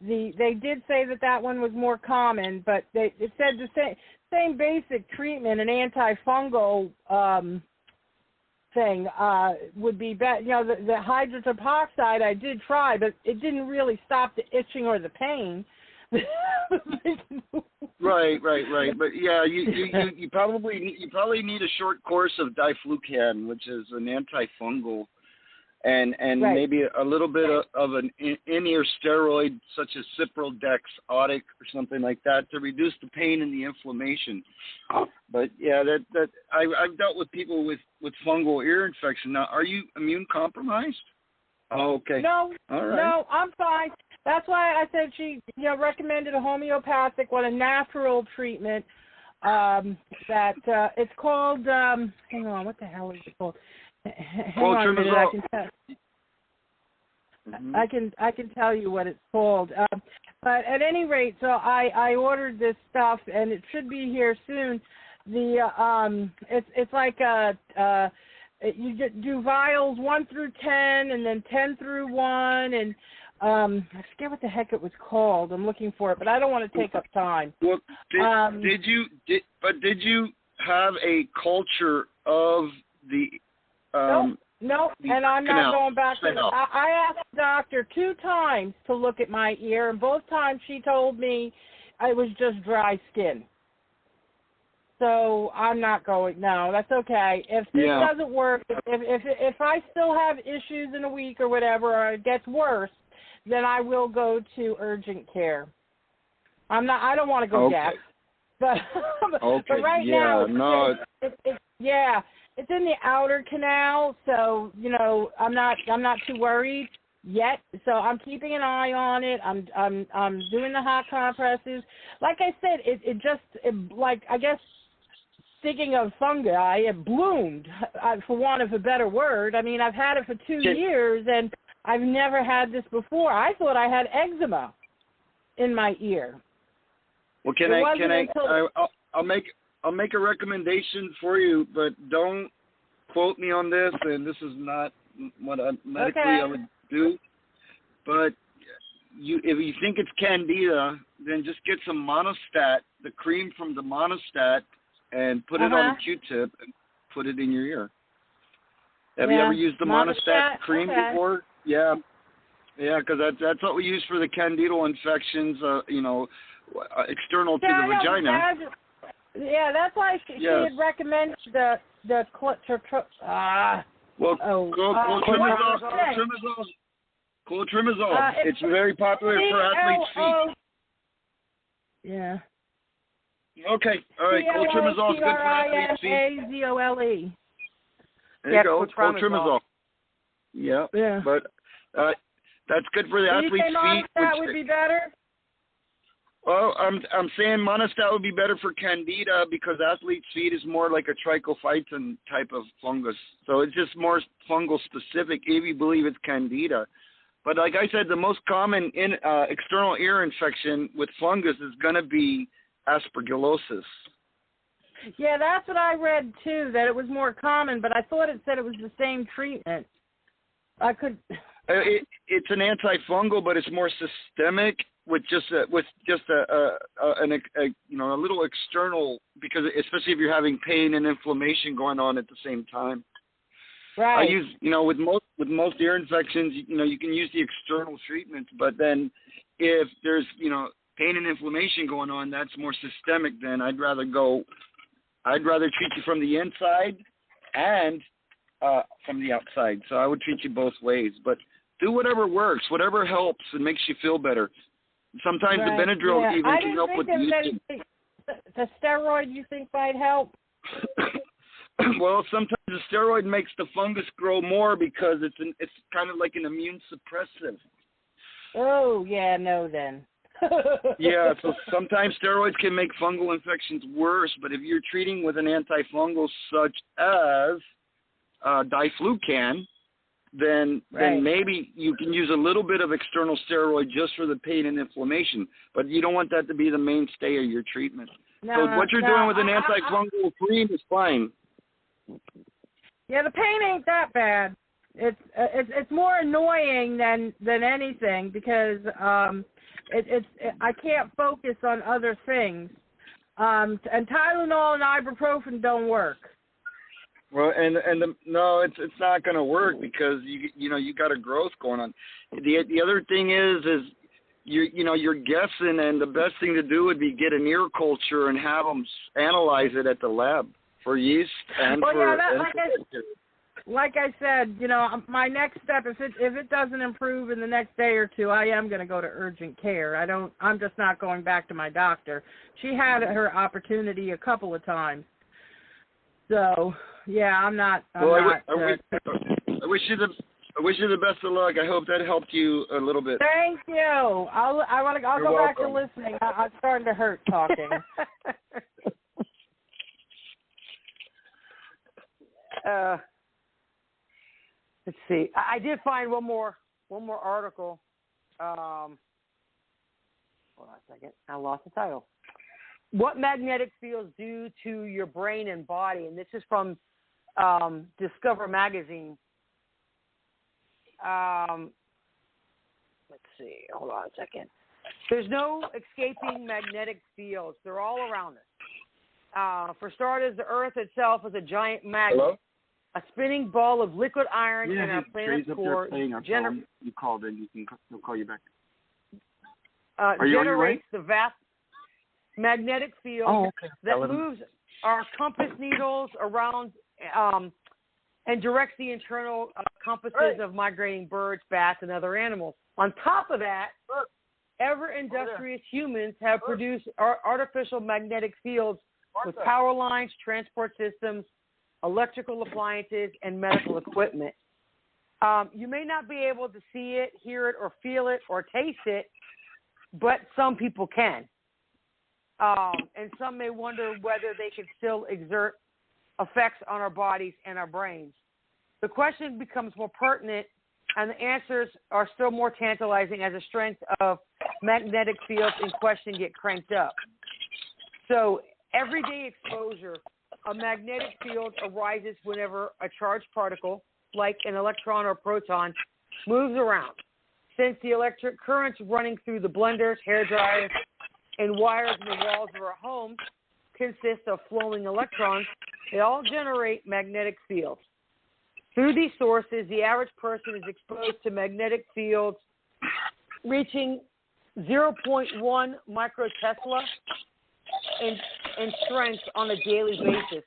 They did say that one was more common, but it said the same basic treatment, an antifungal thing would be better. The hydrogen peroxide I did try, but it didn't really stop the itching or the pain. Right. But you probably need a short course of diflucan, which is an antifungal, and maybe a little bit of an in-ear steroid such as Ciprodex Otic or something like that to reduce the pain and the inflammation. But that I've dealt with people with fungal ear infection. Now, are you immune compromised? Oh, okay. No, all right. No, I'm fine. That's why I said she recommended a homeopathic one, a natural treatment. It's called. Hang on, what the hell is it called? Hang on a minute, I can tell. Mm-hmm. I can tell you what it's called. But at any rate, so I ordered this stuff and it should be here soon. It's like you do vials 1 through 10 and then 10 through 1 and I forget what the heck it was called. I'm looking for it, but I don't want to take up time. Well, did you have a culture of the Nope, and I'm not going back to I asked the doctor 2 times to look at my ear, and both times she told me it was just dry skin. So I'm not going. No, that's okay. If this doesn't work, if I still have issues in a week or whatever, or it gets worse, then I will go to urgent care. I don't want to go deaf. But right now, it's in the outer canal, so I'm not too worried yet. So I'm keeping an eye on it. I'm doing the hot compresses. Like I said, I guess speaking of fungi, it bloomed, for want of a better word. I mean, I've had it for 2 years, and I've never had this before. I thought I had eczema in my ear. Well, I'll make a recommendation for you, but don't quote me on this, and this is not what medically I would do. But if you think it's candida, then just get some monostat, the cream from the monostat, and put it on a Q-tip and put it in your ear. Have you ever used the monostat cream before? Yeah, because that's what we use for the candidal infections, external to the vagina. That's why she had recommended the clotrimazole. It's very popular for athletes' feet. Yeah. Okay. All right. Clotrimazole is good for athletes' feet. Clotrimazole. There you go. Clotrimazole. Yeah. But that's good for the athlete's feet. That would be better. Well, I'm saying monostat would be better for candida because athlete's feet is more like a trichophyton type of fungus. So it's just more fungal specific if you believe it's candida. But like I said, the most common external ear infection with fungus is going to be aspergillosis. Yeah, that's what I read too, that it was more common, but I thought it said it was the same treatment. It's an antifungal, but it's more systemic with just a little external, because especially if you're having pain and inflammation going on at the same time. Right. I use, with most ear infections, you can use the external treatments, but then if there's, pain and inflammation going on, that's more systemic. Then I'd rather treat you from the inside and from the outside. So I would treat you both ways. But do whatever works, whatever helps and makes you feel better. Sometimes the Benadryl even can help with the steroid you think might help? Well, sometimes the steroid makes the fungus grow more because it's kind of like an immune suppressive. Oh, yeah, no then. Yeah, so sometimes steroids can make fungal infections worse, but if you're treating with an antifungal such as diflucan, then maybe you can use a little bit of external steroid just for the pain and inflammation, but you don't want that to be the mainstay of your treatment. So what you're doing with an antifungal cream is fine. Yeah, the pain ain't that bad. It's more annoying than anything because I can't focus on other things. And Tylenol and ibuprofen don't work. Well, no, it's not going to work because you got a growth going on. The other thing is you're guessing, and the best thing to do would be get an ear culture and have them analyze it at the lab for yeast and like I said, my next step, if it doesn't improve in the next day or two, I am going to go to urgent care. I'm just not going back to my doctor. She had her opportunity a couple of times. So, yeah, I'm not. I wish you the best of luck. I hope that helped you a little bit. Thank you. I'll go back to listening. I'm starting to hurt talking. Let's see. I did find one more article. Hold on a second. I lost the title. What magnetic fields do to your brain and body, and this is from Discover magazine. Let's see. Hold on a second. There's no escaping magnetic fields. They're all around us. For starters, the Earth itself is a giant magnet. Hello? A spinning ball of liquid iron in our planet's core you called in. He'll call you back. Generates the vast magnetic field that moves our compass needles around and directs the internal compasses of migrating birds, bats, and other animals. On top of that, ever-industrious humans have produced artificial magnetic fields with power lines, transport systems, electrical appliances, and medical equipment. You may not be able to see it, hear it, or feel it, or taste it, but some people can. And some may wonder whether they can still exert effects on our bodies and our brains. The question becomes more pertinent, and the answers are still more tantalizing as the strength of magnetic fields in question get cranked up. So everyday exposure, a magnetic field arises whenever a charged particle, like an electron or proton, moves around. Since the electric currents running through the blenders, hair dryers, and wires in the walls of our homes consist of flowing electrons, they all generate magnetic fields. Through these sources, the average person is exposed to magnetic fields reaching 0.1 microtesla in strength on a daily basis.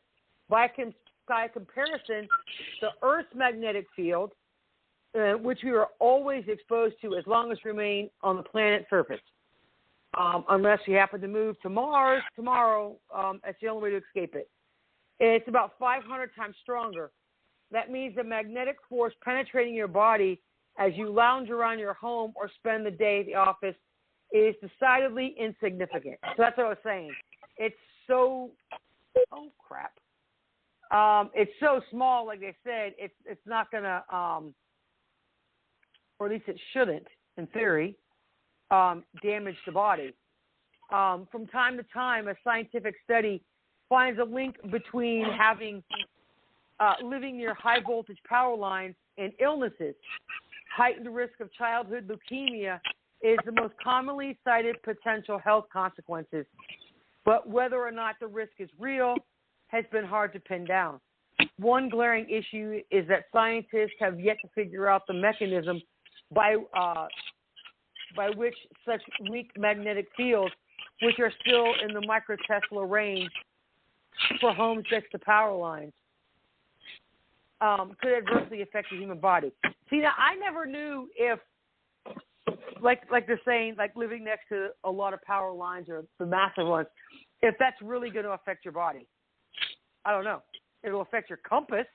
By comparison, the Earth's magnetic field, which we are always exposed to as long as we remain on the planet's surface, unless we happen to move to Mars tomorrow, that's the only way to escape it. It's about 500 times stronger. That means the magnetic force penetrating your body as you lounge around your home or spend the day at the office is decidedly insignificant. So that's what I was saying. It's so, it's so small, like they said, it's not going to, or at least it shouldn't, in theory, damage the body. From time to time, a scientific study finds a link between living near high voltage power lines and illnesses. Heightened risk of childhood leukemia is the most commonly cited potential health consequences, but whether or not the risk is real has been hard to pin down. One glaring issue is that scientists have yet to figure out the mechanism by which such weak magnetic fields, which are still in the microtesla range for homes next to power lines, could adversely affect the human body. See, now I never knew if, like they're saying, like living next to a lot of power lines or the massive ones, if that's really going to affect your body. I don't know. It'll affect your compass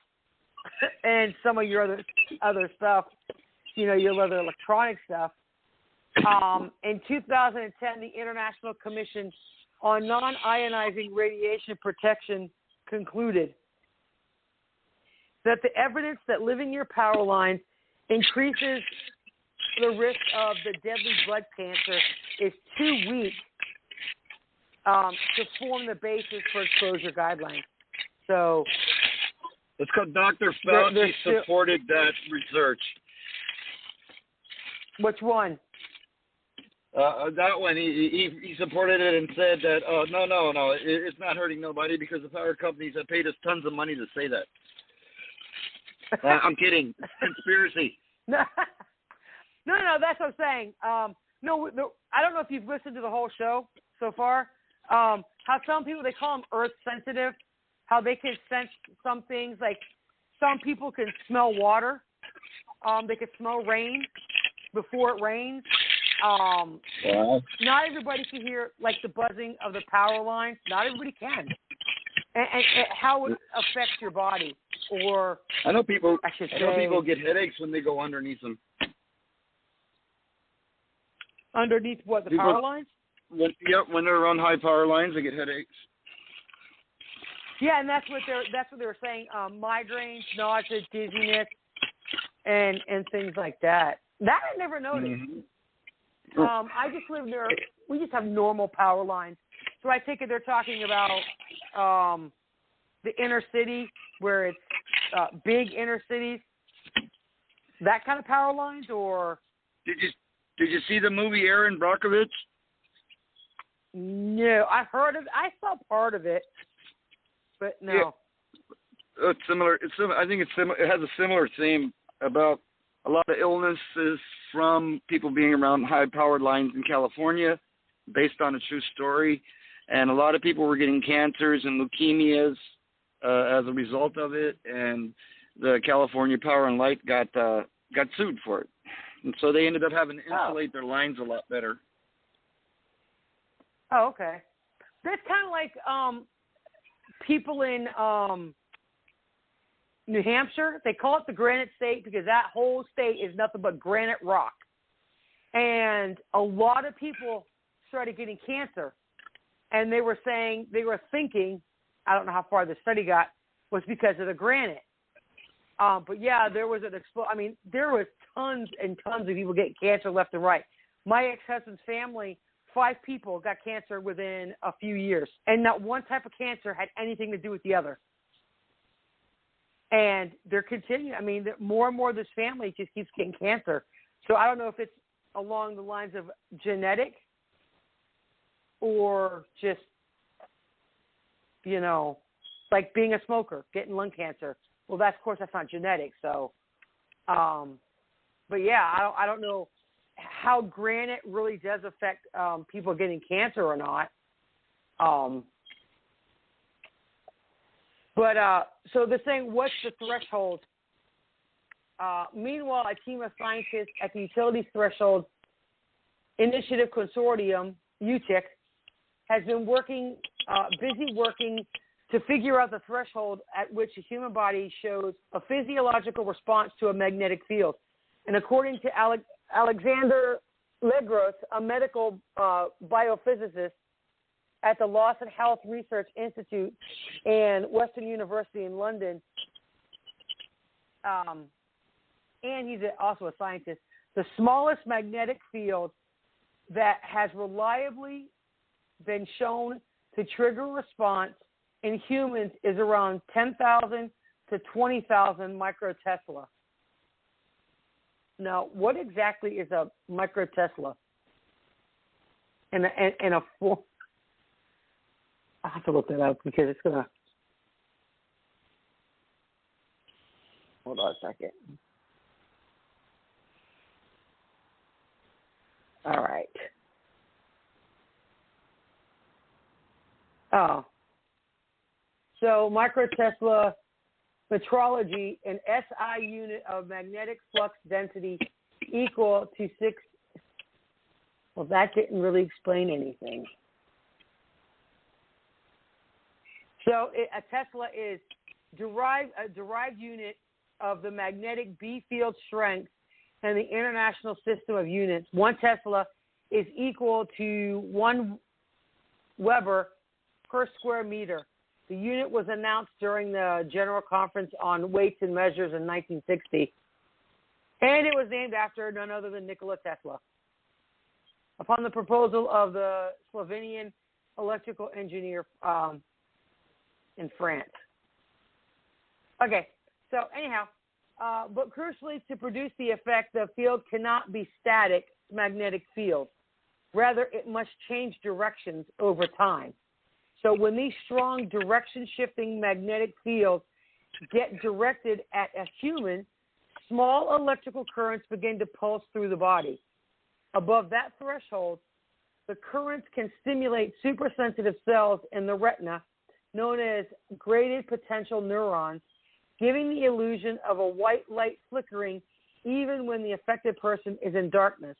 and some of your other stuff, your other electronic stuff. In 2010, the International Commission on Non-Ionizing Radiation Protection concluded that the evidence that living near power lines increases the risk of the deadly blood cancer is too weak to form the basis for exposure guidelines. So it's because Dr. Fauci supported that research. Which one? That one, he supported it and said that, no, it's not hurting nobody because the power companies have paid us tons of money to say that. I'm kidding. Conspiracy. No, that's what I'm saying. No, I don't know if you've listened to the whole show so far. How some people, they call them earth sensitive, how they can sense some things, like some people can smell water. They can smell rain before it rains. Not everybody can hear like the buzzing of the power lines. Not everybody can. And how it affects your body, or I know people get headaches when they go underneath them. Underneath what, the power lines? When they're on high power lines, they get headaches. Yeah, and that's what they were saying. Migraines, nausea, dizziness, and things like that. That I never noticed. Mm-hmm. I just live near. We just have normal power lines, so I take it they're talking about the inner city, where it's big inner cities. That kind of power lines, or did you see the movie Aaron Brockovich? No, I heard of. I saw part of it, but no. Yeah. It's similar. I think it's similar. It has a similar theme about a lot of illnesses from people being around high-powered lines in California, based on a true story, and a lot of people were getting cancers and leukemias as a result of it, and the California Power and Light got sued for it, and so they ended up having to insulate their lines a lot better. Oh, okay. That's kind of like people in New Hampshire. They call it the Granite State because that whole state is nothing but granite rock. And a lot of people started getting cancer. And they were thinking, I don't know how far the study got, was because of the granite. But yeah, there was there was tons and tons of people getting cancer left and right. My ex-husband's family, 5 people got cancer within a few years. And not one type of cancer had anything to do with the other. And they're continuing. More and more of this family just keeps getting cancer. So I don't know if it's along the lines of genetic or just, like being a smoker, getting lung cancer. Well, of course, that's not genetic. So, but yeah, I don't know how granite really does affect people getting cancer or not. So they're saying, what's the threshold? Meanwhile, a team of scientists at the Utilities Threshold Initiative Consortium, UTIC, has been busy working to figure out the threshold at which a human body shows a physiological response to a magnetic field. And according to Alexander Legros, a medical biophysicist at the Lawson Health Research Institute and Western University in London, and he's also a scientist, the smallest magnetic field that has reliably been shown to trigger a response in humans is around 10,000 to 20,000 microtesla. Now, what exactly is a microtesla? And a full... I have to look that up because it's going to... Hold on a second. All right. Oh. So microtesla metrology, an SI unit of magnetic flux density equal to 6. Well, that didn't really explain anything. So a Tesla is a derived unit of the magnetic B field strength and the international system of units. 1 Tesla is equal to 1 Weber per square meter. The unit was announced during the General Conference on Weights and Measures in 1960, and it was named after none other than Nikola Tesla. Upon the proposal of the Slovenian electrical engineer in France. Okay, so anyhow, but crucially, to produce the effect, the field cannot be static magnetic field. Rather, it must change directions over time. So when these strong direction-shifting magnetic fields get directed at a human, small electrical currents begin to pulse through the body. Above that threshold, the currents can stimulate supersensitive cells in the retina, known as graded potential neurons, giving the illusion of a white light flickering even when the affected person is in darkness.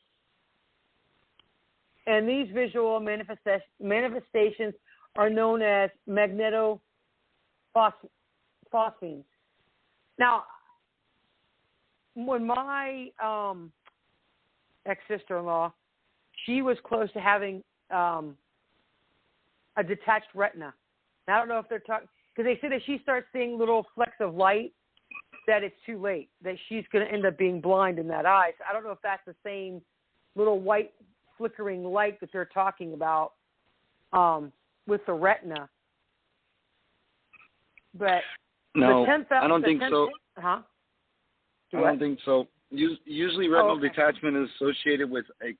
And these visual manifestations are known as magnetophosphines. Now, when my ex-sister-in-law, she was close to having a detached retina. Now, I don't know if they're talking, because they said that she starts seeing little flecks of light, that it's too late, that she's going to end up being blind in that eye. So I don't know if that's the same little white flickering light that they're talking about with the retina. But no, the I don't think so. Huh? I don't think so. Usually retinal detachment is associated with a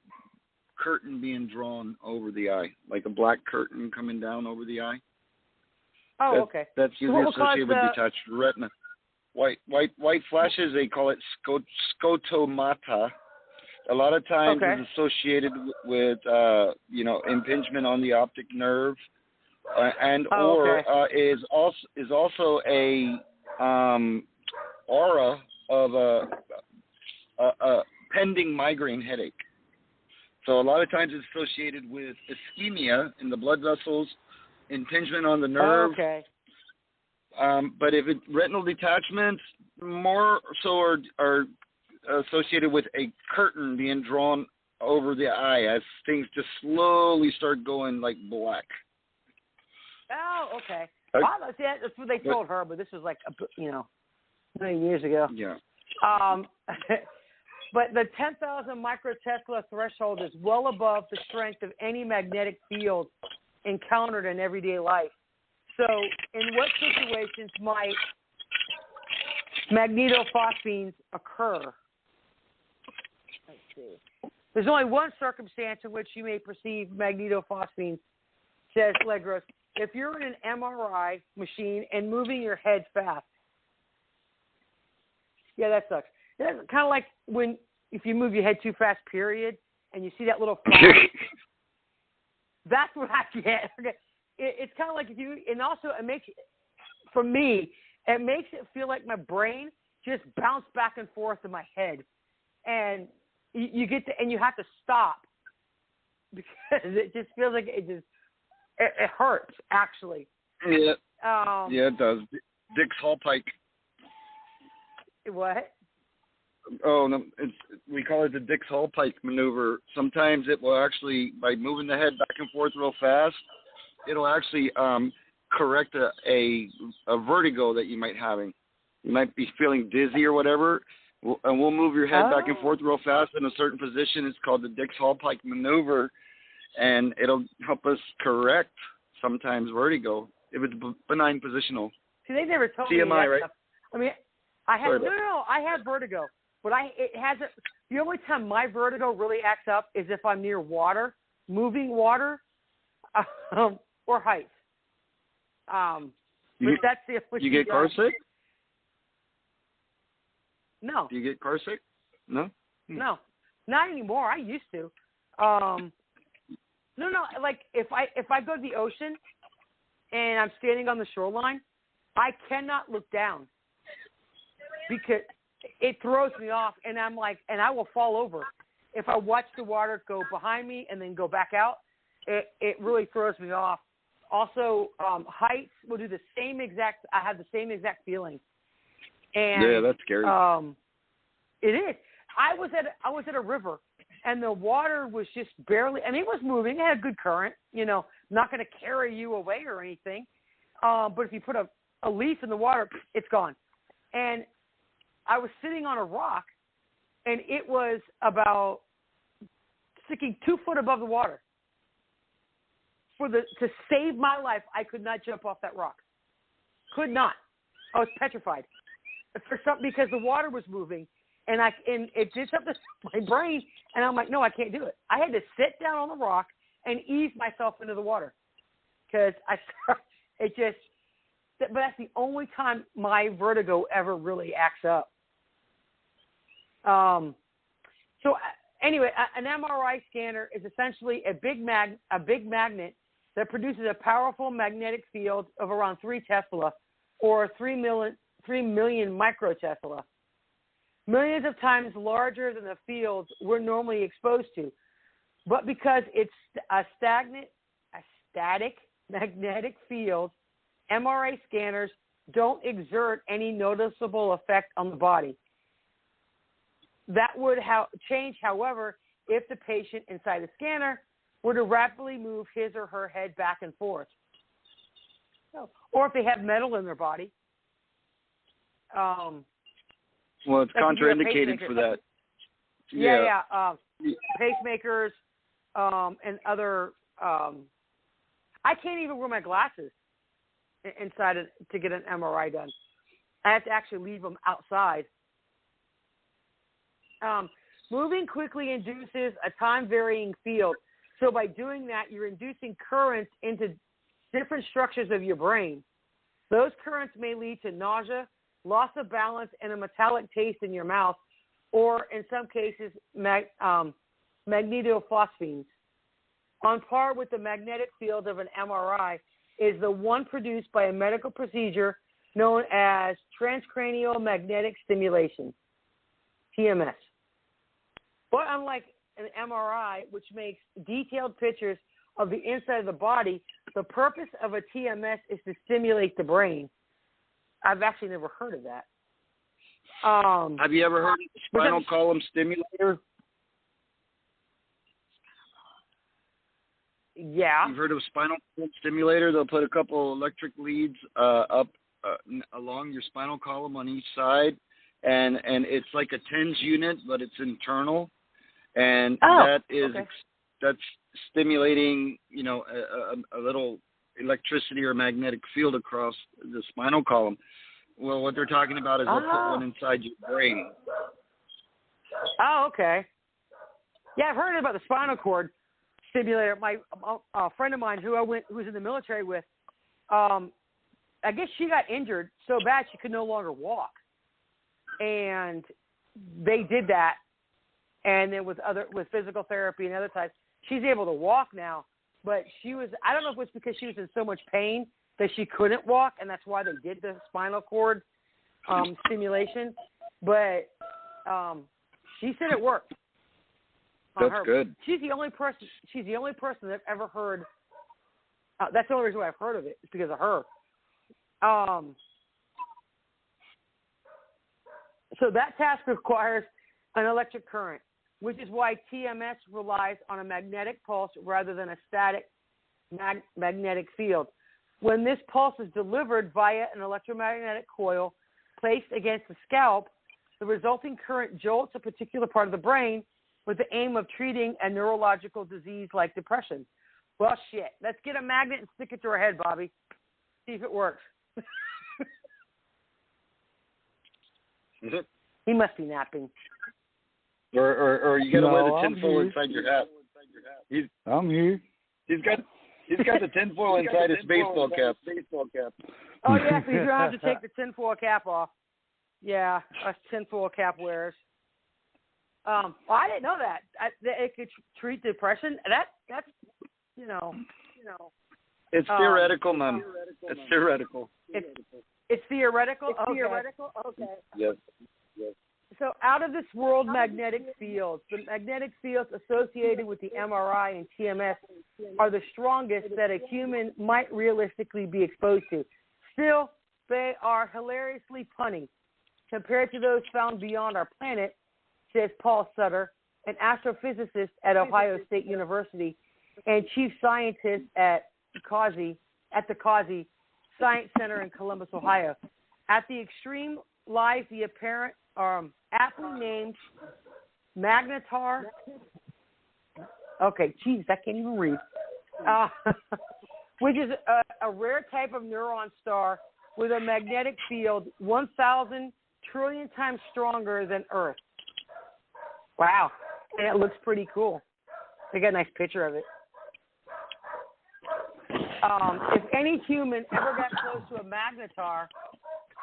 curtain being drawn over the eye, like a black curtain coming down over the eye. Oh, okay. That's usually associated with detached retina. White flashes, they call it scotomata. A lot of times it's associated with impingement on the optic nerve, is also a aura of a pending migraine headache. So a lot of times it's associated with ischemia in the blood vessels, impingement on the nerve. But if it's retinal detachments, more so are associated with a curtain being drawn over the eye as things just slowly start going like black. Oh, okay. Well, that's what they told her, but this was like, many years ago. Yeah. But the 10,000 microtesla threshold is well above the strength of any magnetic field encountered in everyday life. So in what situations might magnetophosphines occur? Let's see. There's only one circumstance in which you may perceive magnetophosphines, says Legros. If you're in an MRI machine and moving your head fast. Yeah, that sucks. It's kind of like if you move your head too fast, period, and you see that little flash. That's what I get. Okay. It's kind of like and also it makes, for me, it makes it feel like my brain just bounced back and forth in my head. And you have to stop because it just feels like it hurts, actually. Yeah. Yeah, it does. Dix-Hall Pike. What? Oh, no, we call it the Dix-Hall Pike maneuver. Sometimes it will actually, by moving the head back and forth real fast, it'll actually correct a vertigo that you might having. You might be feeling dizzy or whatever, and we'll move your head back and forth real fast in a certain position. It's called the Dix-Hall Pike maneuver, and it'll help us correct sometimes vertigo if it's benign positional. See, they never told TMI, me that right? stuff. I mean, I have vertigo, but it hasn't. The only time my vertigo really acts up is if I'm near water, moving water, or heights. But that's the only. You get car sick? No. Do you get car sick? No. No, not anymore. I used to. No. Like if I go to the ocean and I'm standing on the shoreline, I cannot look down because it throws me off, and I'm like, and I will fall over. If I watch the water go behind me and then go back out, it really throws me off. Also, heights will do the same exact. I have the same exact feeling. And yeah, that's scary. It is. I was at a river, and the water was just barely. I mean, it was moving. It had a good current. You know, not going to carry you away or anything. But if you put a leaf in the water, it's gone. And I was sitting on a rock, and it was about sticking 2 foot above the water. To save my life, I could not jump off that rock. Could not. I was petrified because the water was moving, and it did something to my brain, and I'm like, no, I can't do it. I had to sit down on the rock and ease myself into the water because but that's the only time my vertigo ever really acts up. So anyway, an MRI scanner is essentially a big magnet that produces a powerful magnetic field of around 3 Tesla or 3 million microtesla, millions of times larger than the fields we're normally exposed to. But because it's a static magnetic field, MRI scanners don't exert any noticeable effect on the body. That would change, however, if the patient inside the scanner were to rapidly move his or her head back and forth. Or if they have metal in their body. Well, it's contraindicated for that. Yeah. Pacemakers and other. I can't even wear my glasses inside to get an MRI done. I have to actually leave them outside. Moving quickly induces a time-varying field. So by doing that, you're inducing currents into different structures of your brain. Those currents may lead to nausea, loss of balance, and a metallic taste in your mouth, or in some cases, magnetophosphines. On par with the magnetic field of an MRI is the one produced by a medical procedure known as transcranial magnetic stimulation, TMS. But unlike an MRI, which makes detailed pictures of the inside of the body, the purpose of a TMS is to stimulate the brain. I've actually never heard of that. Have you ever heard of the spinal column stimulator? Yeah. You've heard of a spinal column stimulator? They'll put a couple electric leads up along your spinal column on each side, and it's like a TENS unit, but it's internal. And that's stimulating, a little electricity or magnetic field across the spinal column. Well, what they're talking about is they'll put one inside your brain. Oh, okay. Yeah, I've heard about the spinal cord stimulator. A friend of mine who was in the military with, I guess she got injured so bad she could no longer walk, and they did that. And then with physical therapy and other types, she's able to walk now. But I don't know if it was because she was in so much pain that she couldn't walk, and that's why they did the spinal cord stimulation. But she said it worked. That's good. She's the only person that I've ever heard. That's the only reason why I've heard of it, is because of her. So that task requires an electric current, which is why TMS relies on a magnetic pulse rather than a static magnetic field. When this pulse is delivered via an electromagnetic coil placed against the scalp, the resulting current jolts a particular part of the brain with the aim of treating a neurological disease like depression. Well, shit. Let's get a magnet and stick it to her head, Bobby. See if it works. He must be napping. Or you gotta wear the tinfoil inside your hat. I'm here. He's got the tinfoil inside his baseball cap. Oh yeah, so you don't have to take the tinfoil cap off. Yeah, us tinfoil cap wearers. Well, I didn't know that. It could treat depression. That's It's theoretical, ma'am. It's theoretical. It's theoretical? Okay. Yes. So out of this world magnetic fields, the magnetic fields associated with the MRI and TMS are the strongest that a human might realistically be exposed to. Still, they are hilariously punny compared to those found beyond our planet, says Paul Sutter, an astrophysicist at Ohio State University and chief scientist at the Causey Science Center in Columbus, Ohio. At the extreme lies the apparent aptly named magnetar. Okay, geez, I can't even read. Which is a rare type of neutron star with a magnetic field 1,000 trillion times stronger than Earth. Wow, and it looks pretty cool. They got a nice picture of it. If any human ever got close to a magnetar,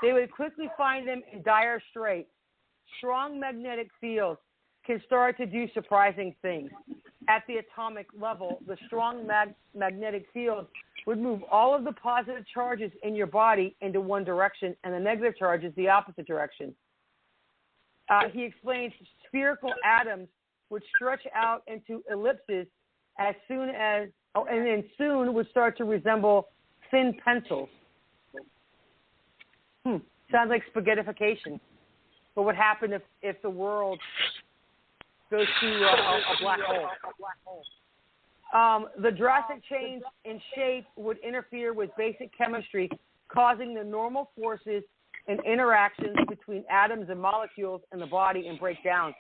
they would quickly find them in dire straits. Strong magnetic fields can start to do surprising things. At the atomic level, the strong magnetic field would move all of the positive charges in your body into one direction and the negative charges the opposite direction. He explains spherical atoms would stretch out into ellipses as soon as, and then soon would start to resemble thin pencils. Sounds like spaghettification. But what happened if the world goes through a black hole? The drastic change in shape would interfere with basic chemistry, causing the normal forces and interactions between atoms and molecules in the body and break down.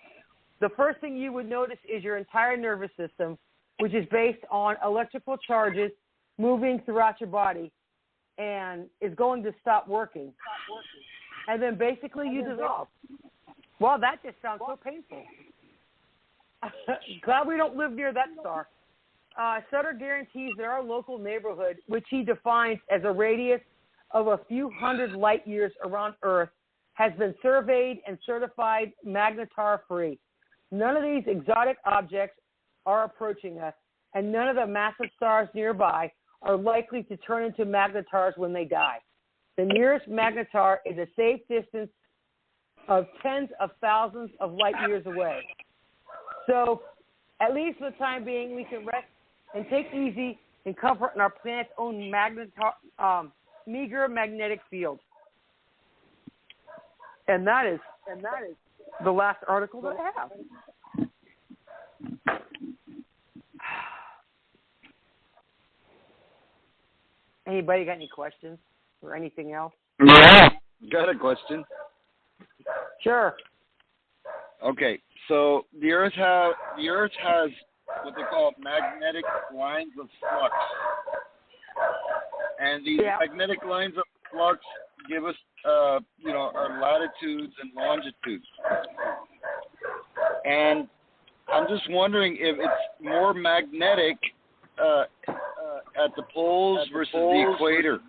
The first thing you would notice is your entire nervous system, which is based on electrical charges moving throughout your body, and is going to stop working. And then basically you dissolve. Well, that just sounds so painful. Glad we don't live near that star. Sutter guarantees that our local neighborhood, which he defines as a radius of a few hundred light years around Earth, has been surveyed and certified magnetar-free. None of these exotic objects are approaching us, and none of the massive stars nearby are likely to turn into magnetars when they die. The nearest magnetar is a safe distance of tens of thousands of light years away. So, at least for the time being, we can rest and take easy and comfort in our planet's own meager magnetic field. And that is the last article that I have. Anybody got any questions or anything else? Yeah, got a question. Sure. Okay, so the Earth has what they call magnetic lines of flux, and these magnetic lines of flux give us, our latitudes and longitudes. And I'm just wondering if it's more magnetic at the poles versus the equator.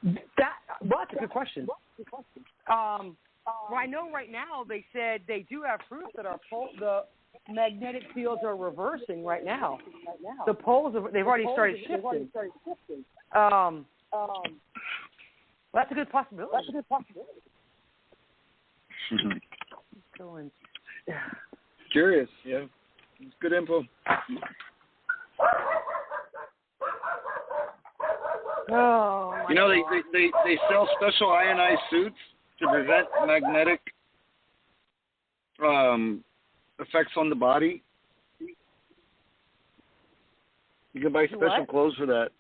That's a good question. Well, I know right now they said they do have proof that the magnetic fields are reversing right now. The poles they've already started shifting. That's a good possibility. Curious, yeah. It's good info. Oh, they sell special ionized suits to prevent magnetic effects on the body. You can buy special clothes for that.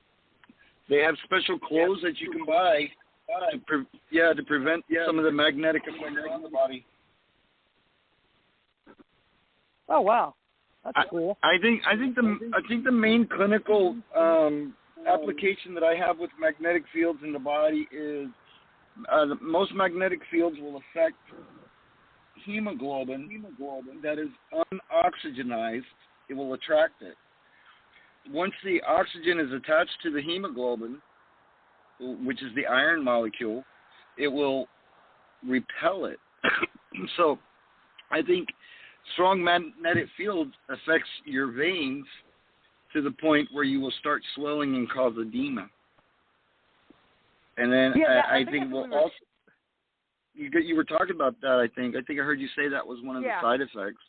They have special clothes that you can buy to prevent some of the magnetic effects on the body. Oh wow, that's cool. I think the main clinical application that I have with magnetic fields in the body is most magnetic fields will affect hemoglobin that is unoxygenized. It will attract it. Once the oxygen is attached to the hemoglobin, which is the iron molecule, it will repel it. So I think strong magnetic field affects your veins to the point where you will start swelling and cause edema. And then I think we'll also, you were talking about that, I think I heard you say that was one of the side effects.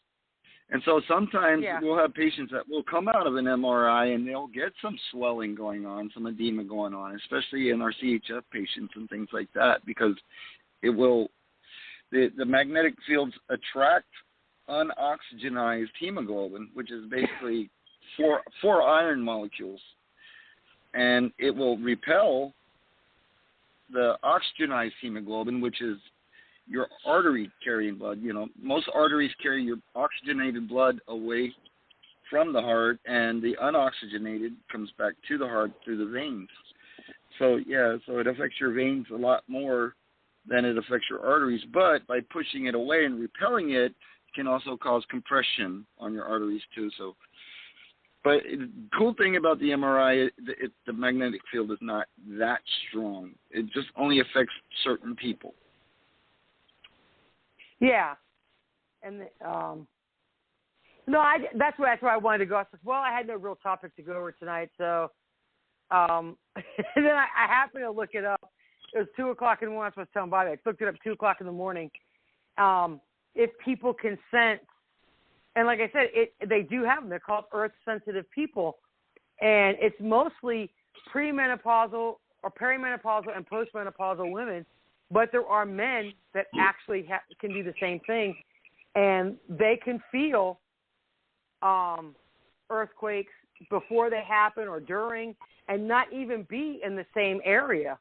And so sometimes we'll have patients that will come out of an MRI and they'll get some swelling going on, some edema going on, especially in our CHF patients and things like that, because it will, the magnetic fields attract unoxygenized hemoglobin, which is basically four iron molecules, and it will repel the oxygenized hemoglobin, which is your artery carrying blood. You know, most arteries carry your oxygenated blood away from the heart, and the unoxygenated comes back to the heart through the veins. So it affects your veins a lot more than it affects your arteries, but by pushing it away and repelling it can also cause compression on your arteries too. So, but the cool thing about the MRI, the magnetic field is not that strong. It just only affects certain people. Yeah, and that's where I wanted to go. I said, well, I had no real topic to go over tonight, so and then I happened to look it up. It was 2:00 in the morning. I was supposed to tell Bobby. I looked it up 2:00 in the morning. If people consent, and like I said, they do have them. They're called earth-sensitive people, and it's mostly premenopausal or perimenopausal and postmenopausal women. But there are men that actually can do the same thing, and they can feel earthquakes before they happen or during, and not even be in the same area.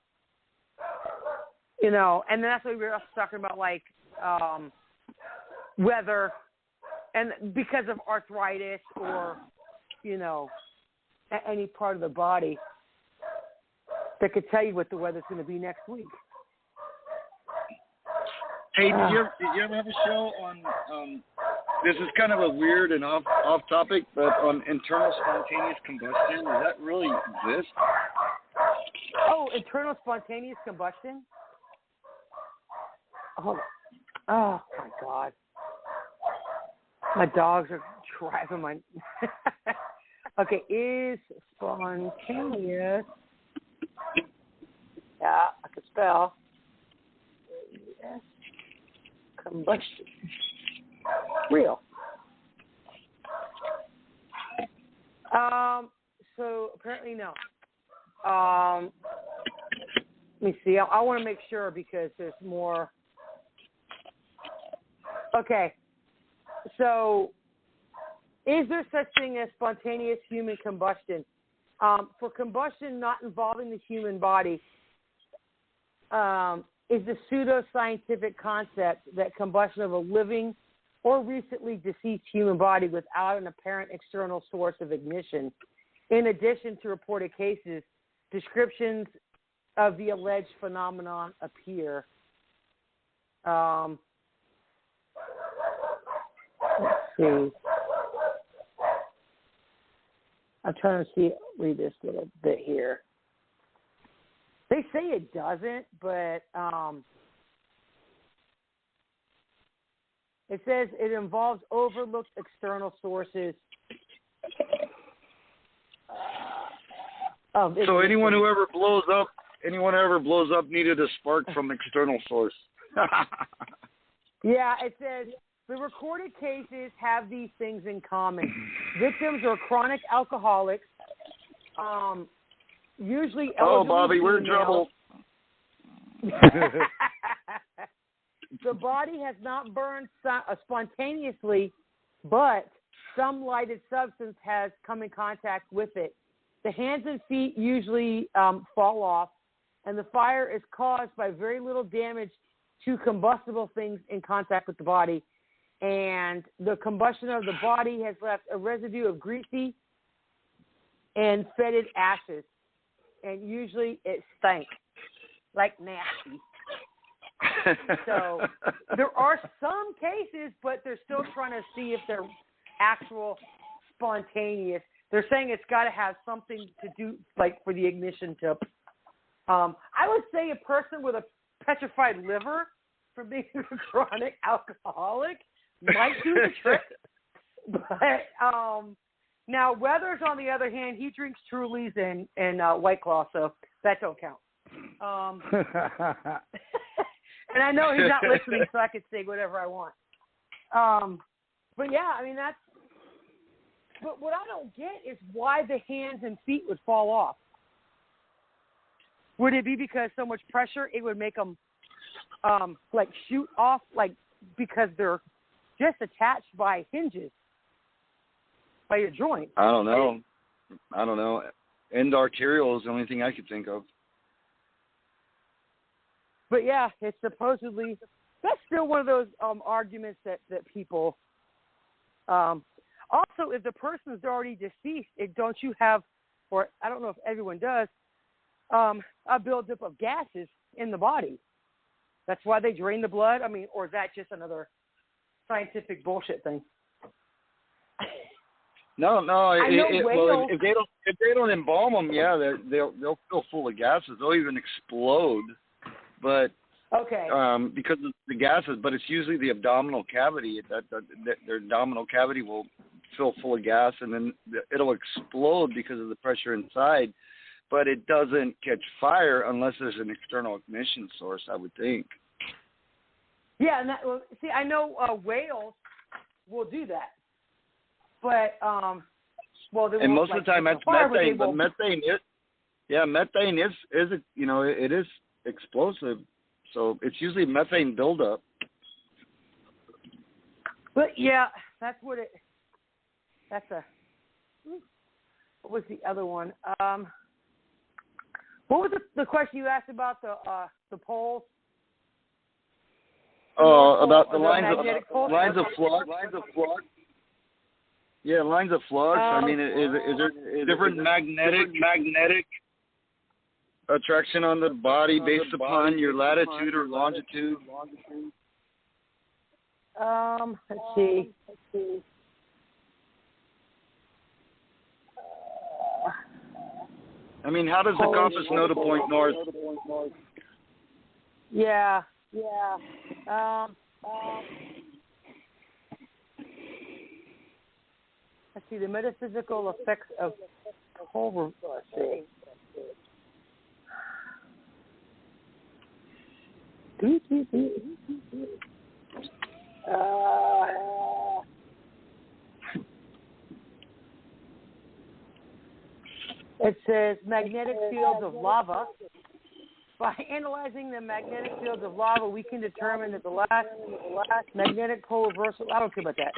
You know, and that's what we were also talking about, like weather, and because of arthritis or, you know, any part of the body that could tell you what the weather's going to be next week. Hey, did you ever have a show on, this is kind of a weird and off topic, but on internal spontaneous combustion? Does that really exist? Oh, internal spontaneous combustion? Oh my God. My dogs are driving my... Okay, is spontaneous... Yeah, I can spell. Yes. Combustion. Real. So apparently no. Let me see. I want to make sure because there's more. Okay. So is there such thing as spontaneous human combustion? For combustion not involving the human body, is the pseudoscientific concept that combustion of a living or recently deceased human body without an apparent external source of ignition. In addition to reported cases, descriptions of the alleged phenomenon appear. Let's see. I'm trying to read this little bit here. They say it doesn't, but it says it involves overlooked external sources. So anyone who ever blows up needed a spark from external source. Yeah, it says the recorded cases have these things in common. Victims are chronic alcoholics. Usually elderly Bobby, we're in trouble. The body has not burned spontaneously, but some lighted substance has come in contact with it. The hands and feet usually fall off, and the fire is caused by very little damage to combustible things in contact with the body. And the combustion of the body has left a residue of greasy and fetid ashes. And usually it stank, like nasty. So there are some cases, but they're still trying to see if they're actual spontaneous. They're saying it's got to have something to do, like for the ignition to. I would say a person with a petrified liver from being a chronic alcoholic might do the trick. But Now, Weathers, on the other hand, he drinks Trulies and White Claw, so that don't count. And I know he's not listening, so I could say whatever I want. But yeah, I mean, that's. But what I don't get is why the hands and feet would fall off. Would it be because so much pressure it would make them like shoot off, like because they're just attached by hinges by your joint? I don't know. End arterial is the only thing I could think of. But yeah, it's supposedly that's still one of those arguments that people. Also, if the person's already deceased, don't you have, or I don't know if everyone does, a buildup of gases in the body? That's why they drain the blood. I mean, or is that just another scientific bullshit thing? No. Well, if they don't embalm them, yeah, they'll feel full of gases. They'll even explode. But okay, because of the gases, but it's usually the abdominal cavity. Their abdominal cavity will fill full of gas, and then it'll explode because of the pressure inside. But it doesn't catch fire unless there's an external ignition source, I would think. Yeah, and see, I know whales will do that, but and most of the time that's methane. But methane is it is explosive, so it's usually methane buildup. But yeah, that's what was the other one? What was the question you asked about the poles? Oh, about the lines of flux. Yeah, lines of flux. I mean, is there different magnetic attraction on the body based upon your latitude or longitude? Let's see. I mean, how does the compass know to point north? Yeah. Let's see, the metaphysical effects of pole. Let's see. It says magnetic fields of lava. By analyzing the magnetic fields of lava, we can determine that the last magnetic pole reversal. I don't care about that.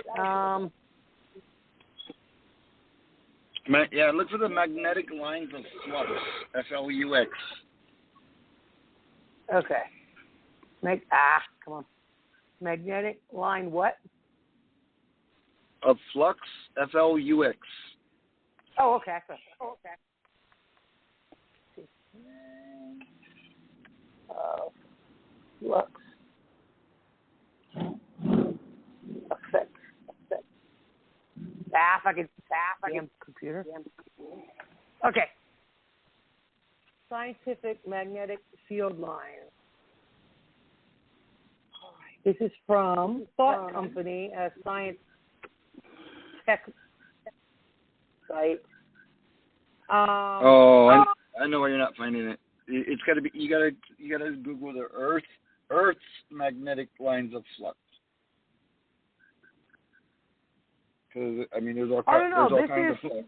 Yeah, look for the magnetic lines of flux. Flux. Okay. Come on. Magnetic line what? Of flux. Flux. Oh, okay. Flux. Effect. If I can computer. Okay. Scientific magnetic field lines. This is from Thought Company, a science tech site. I know why you're not finding it. It's got to be. You got to Google the Earth's magnetic lines of flux. Because I mean, there's all kinds of flux.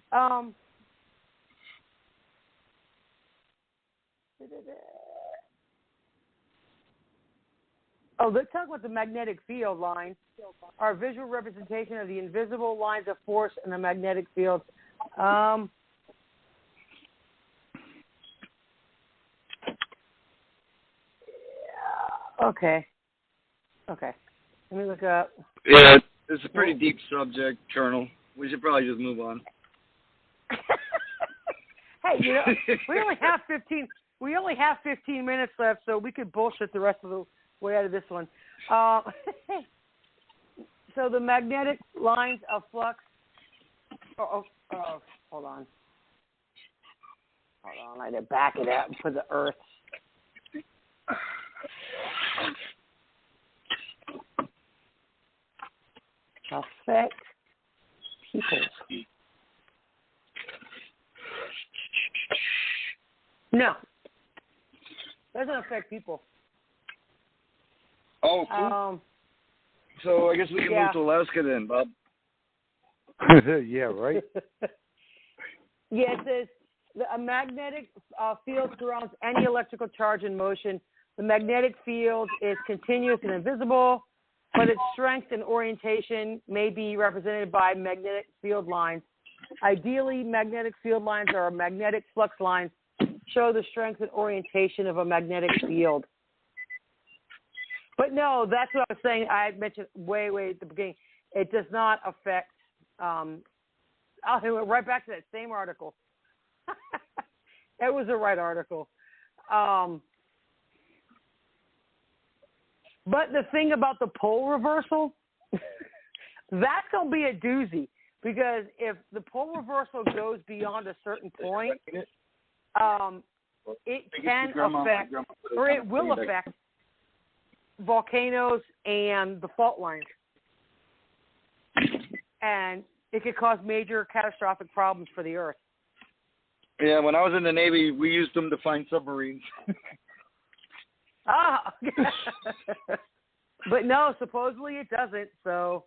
Let's talk about the magnetic field lines. Our visual representation of the invisible lines of force in the magnetic field. Okay. Let me look up. Yeah, it's a pretty deep subject, Colonel. We should probably just move on. Hey, we only have 15. We only have 15 minutes left, so we could bullshit the rest of the way out of this one. So the magnetic lines of flux. Hold on. I had to back it up for the Earth. Affect people. No. Doesn't affect people. Oh, cool. So I guess we can move to Alaska then, Bob. Yeah, right? Yeah, it says a magnetic field surrounds any electrical charge in motion. The magnetic field is continuous and invisible, but its strength and orientation may be represented by magnetic field lines. Ideally, magnetic field lines or magnetic flux lines show the strength and orientation of a magnetic field. But no, that's what I was saying. I had mentioned way at the beginning. It does not affect. I'll go right back to that same article. It was the right article. But the thing about the pole reversal, that's going to be a doozy, because if the pole reversal goes beyond a certain point, it can affect, or it will affect, volcanoes and the fault lines. And it could cause major catastrophic problems for the Earth. Yeah, when I was in the Navy, we used them to find submarines. But no, supposedly it doesn't. So,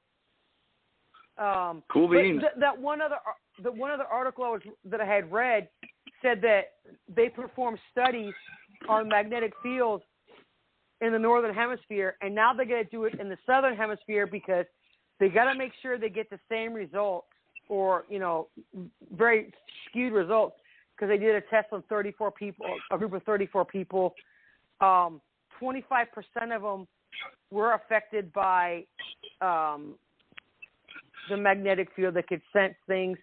cool beans. That one other article that I had read said that they performed studies on magnetic fields in the northern hemisphere, and now they're going to do it in the southern hemisphere because they got to make sure they get the same results, or very skewed results, because they did a test on 34 people, a group of 34 people. 25% of them were affected by the magnetic field that could sense things,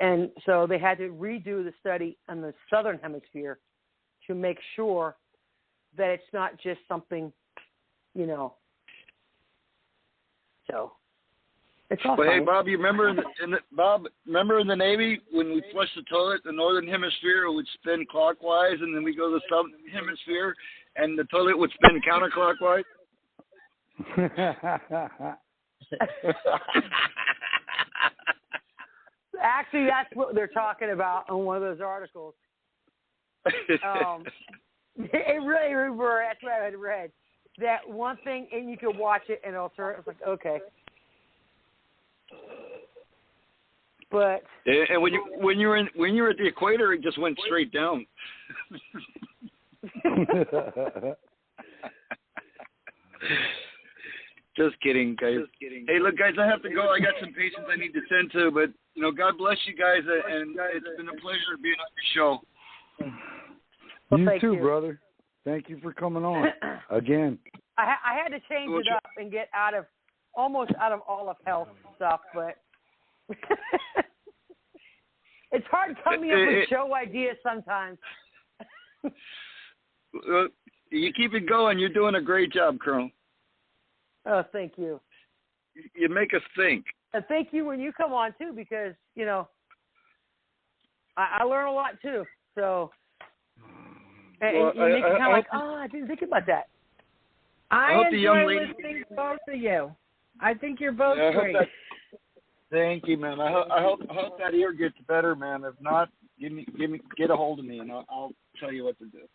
and so they had to redo the study in the southern hemisphere to make sure that it's not just something, So it's all But fine. hey, Bob, you remember remember in the Navy when we flushed the toilet, the northern hemisphere it would spin clockwise, and then we go to the southern hemisphere, and the toilet would spin counterclockwise. Actually, that's what they're talking about on one of those articles. It really were. That's what I had read. That one thing, and you could watch it, and it'll turn. It's like, okay. But and when you were at the equator, it just went straight down. Just kidding, guys. Hey, look, guys, I have to go. I got some patients I need to tend to, but God bless you guys, and it's been a pleasure being on your show. Well, you too, brother. Thank you for coming on again. I had to change it up and get almost out of all of health stuff, but it's hard coming up with show ideas sometimes. You keep it going. You're doing a great job, Colonel. Oh, thank you. You make us think. And thank you when you come on, too, because, I learn a lot, too. So, and you make it kind of like, I didn't think about that. I enjoy listening to both of you. I think you're both great. Thank you, man. I hope that ear gets better, man. If not, get a hold of me, and I'll tell you what to do.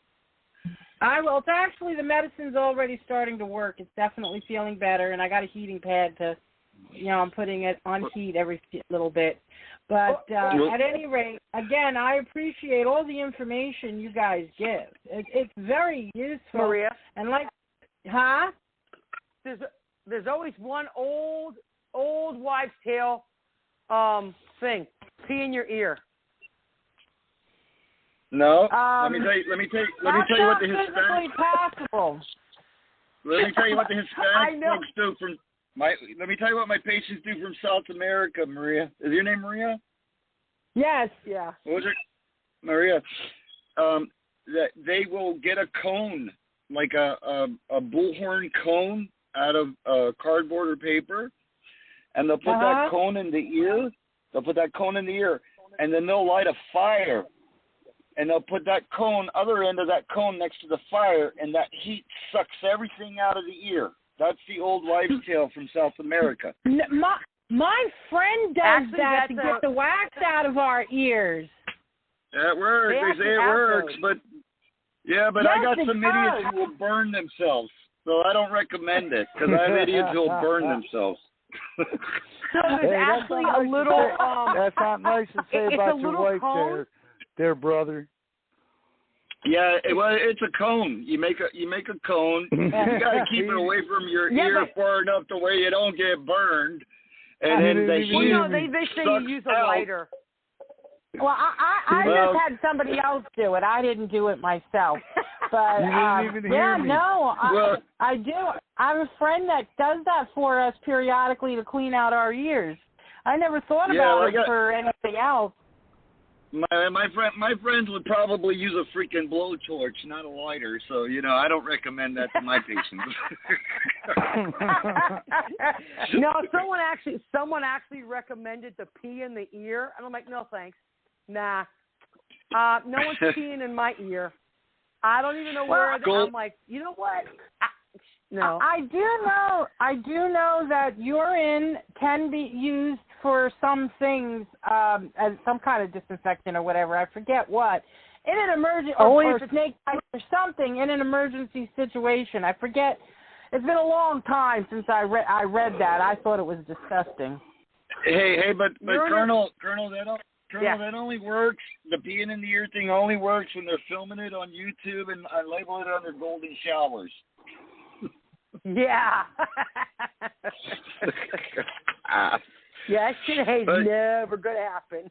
I will. It's actually, the medicine's already starting to work. It's definitely feeling better, and I got a heating pad to, I'm putting it on heat every little bit. But at any rate, again, I appreciate all the information you guys give. It's very useful. Maria? And There's always one old wives' tale thing. Pee in your ear. No. Let me tell you what the Hispanic. Possible. Let me tell you what the Hispanic folks do from Let me tell you what my patients do from South America, Maria. Is your name Maria? Yes. Yeah. What was it, Maria? That they will get a cone, like a bullhorn cone, out of cardboard or paper, and they'll put that cone in the ear. And then they'll light a fire. And they'll put that other end of that cone next to the fire, and that heat sucks everything out of the ear. That's the old wives' tale from South America. My friend does to get the wax out of our ears. That works. They say it works, but Yeah, but yes, I got some idiots who will burn themselves, so I don't recommend it because I have idiots who will burn themselves. So there's actually a little. That's not nice to say about your wife, there, brother. Yeah, it's a cone. You make a cone. You gotta keep it away from your ear far enough to where you don't get burned. And then they say you use a lighter. Well, I just had somebody else do it. I didn't do it myself. But I do. I have a friend that does that for us periodically to clean out our ears. I never thought about it for anything else. My friends would probably use a freaking blowtorch, not a lighter. So I don't recommend that to my patients. No, someone actually recommended to pee in the ear, and I'm like, no thanks, nah. No one's peeing in my ear. I don't even know where. I'm like, you know what? No. I do know that urine can be used for some things as some kind of disinfectant or whatever. I forget what. In an emergency or snake bite or something in an emergency situation. I forget. It's been a long time since I read that. I thought it was disgusting. Hey, but Colonel, that only works. The peeing in the ear thing only works when they're filming it on YouTube and I label it under golden showers. Yeah. That shit ain't never gonna happen.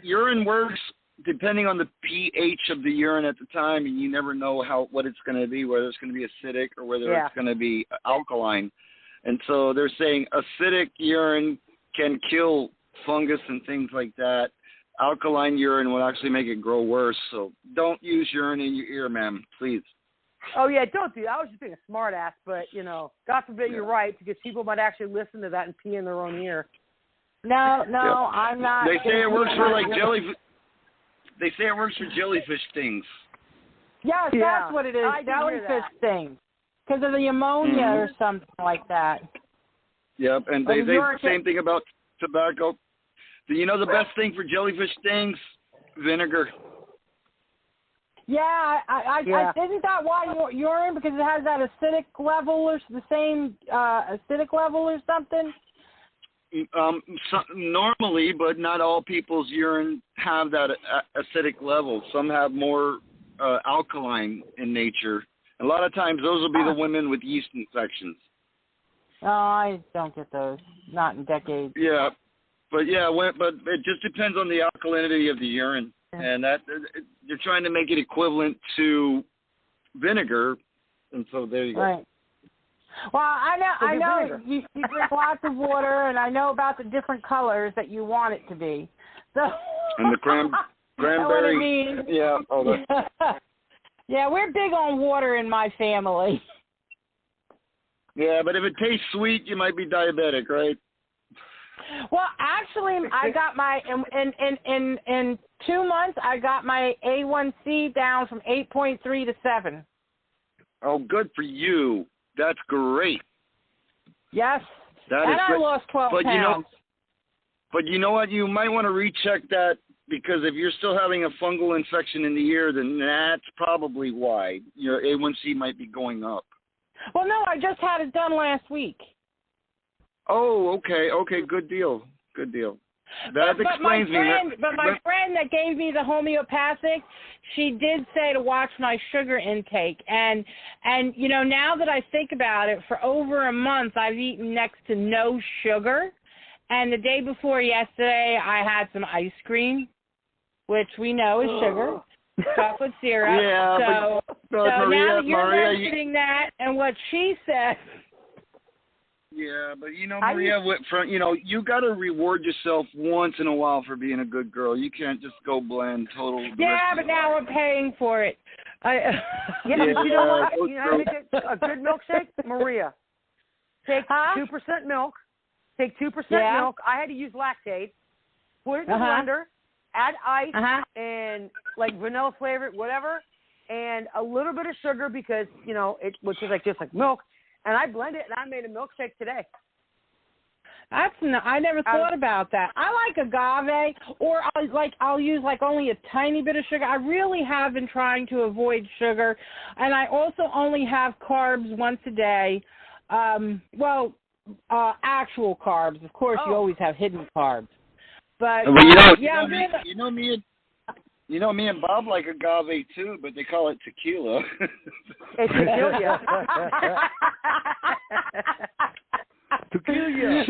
Urine works depending on the pH of the urine at the time, and you never know what it's going to be, whether it's going to be acidic or whether it's going to be alkaline. And so they're saying acidic urine can kill fungus and things like that. Alkaline urine will actually make it grow worse. So don't use urine in your ear, ma'am, please. Oh, yeah, don't do that. I was just being a smart ass, but, God forbid you're right, because people might actually listen to that and pee in their own ear. No, I'm not. They say it works for, jellyfish. They say it works for jellyfish stings. Yes, that's what it is, jellyfish stings, because of the ammonia or something like that. Yep, and they say the same thing about tobacco. The best thing for jellyfish stings? Vinegar. Yeah, I isn't that why urine, because it has that acidic level or the same acidic level or something? Normally, but not all people's urine have that acidic level. Some have more alkaline in nature. A lot of times those will be the women with yeast infections. Oh, I don't get those. Not in decades. Yeah, but it just depends on the alkalinity of the urine. And that they're trying to make it equivalent to vinegar, and so there you go. Right. Well, I know you drink lots of water, and I know about the different colors that you want it to be. So. And the cranberry. Know what I mean? Yeah. Yeah, we're big on water in my family. Yeah, but if it tastes sweet, you might be diabetic, right? Well, actually, I got my in 2 months. I got my A1C down from 8.3 to 7. Oh, good for you. That's great. Yes, that and is I great. lost 12 pounds. But you know what? You might want to recheck that, because if you're still having a fungal infection in the ear, then that's probably why your A1C might be going up. Well, no, I just had it done last week. Oh, okay, good deal. That explains me. But my friend that gave me the homeopathic, she did say to watch my sugar intake. And now that I think about it, for over a month I've eaten next to no sugar. And the day before yesterday I had some ice cream, which we know is sugar, chocolate syrup. Yeah, so now that you're mentioning that and what she said. Yeah, but Maria, you got to reward yourself once in a while for being a good girl. You can't just go blend total. Yeah, but now we're paying for it. You know what? You know how to make a good milkshake, Maria? Take 2% milk. Take 2% milk. I had to use lactate. Put it in the blender. Add ice and like vanilla flavor, whatever, and a little bit of sugar because which is just like milk. And I blend it, and I made a milkshake today. I never thought about that. I like agave, or I'll use like only a tiny bit of sugar. I really have been trying to avoid sugar, and I also only have carbs once a day. Actual carbs. Of course, you always have hidden carbs. But me and Bob like agave too, but they call it tequila. It's tequila. Tequila.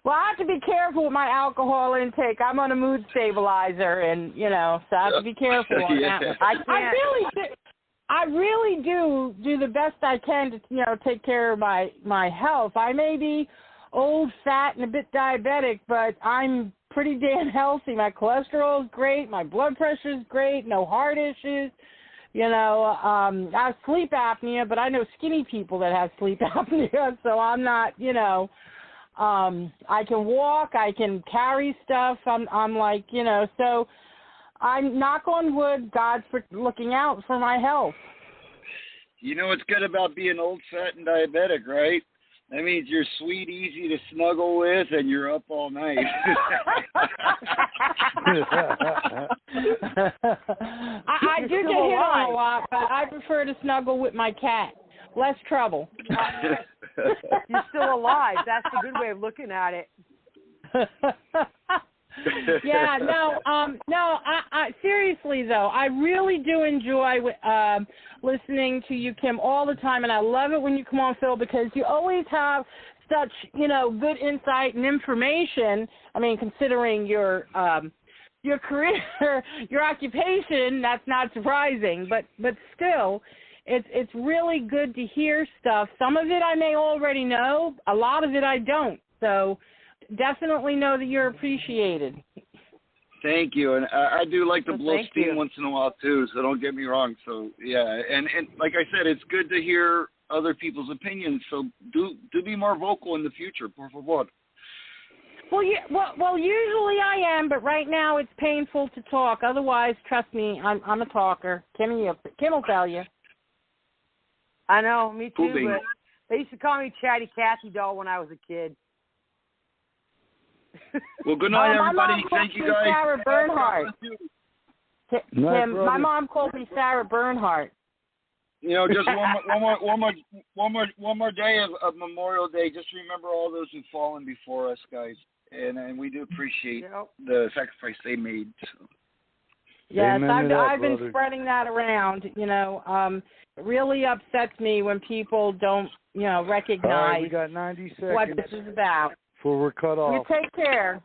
Well, I have to be careful with my alcohol intake. I'm on a mood stabilizer, and so I have to be careful on that one. I really do the best I can to take care of my health. I may be old, fat, and a bit diabetic, but I'm pretty damn healthy. My cholesterol is great. My blood pressure is great. No heart issues. I have sleep apnea, but I know skinny people that have sleep apnea, so I'm not, I can walk, I can carry stuff. I'm like, so I'm, knock on wood, God's for looking out for my health. You know what's good about being old, fat, and diabetic, right? That means you're sweet, easy to snuggle with, and you're up all night. I do get hit on a lot, but I prefer to snuggle with my cat. Less trouble. You're still alive. That's a good way of looking at it. Yeah, I seriously though, I really do enjoy listening to you, Kim, all the time, and I love it when you come on, Phil, because you always have such, good insight and information. I mean, considering your career, your occupation, that's not surprising, but still, it's really good to hear stuff. Some of it I may already know, a lot of it I don't. So definitely know that you're appreciated. Thank you, and I do like to blow steam you. once in a while too. So don't get me wrong. So yeah, and like I said, it's good to hear other people's opinions. So do be more vocal in the future, por favor. Well, usually I am, but right now it's painful to talk. Otherwise, trust me, I'm a talker. Kim will tell you. I know, me too. Cool, but they used to call me Chatty Cathy Doll when I was a kid. Well, good night, everybody. Thank you, guys. Sarah Bernhardt. Kim, my mom called me Sarah Bernhardt. Just one more day of Memorial Day. Just remember all those who've fallen before us, guys, and we do appreciate the sacrifice they made. So. Yes, I've been spreading that around. It really upsets me when people don't, recognize all right, we got 90 seconds what this is about. Before we're cut off. You take care.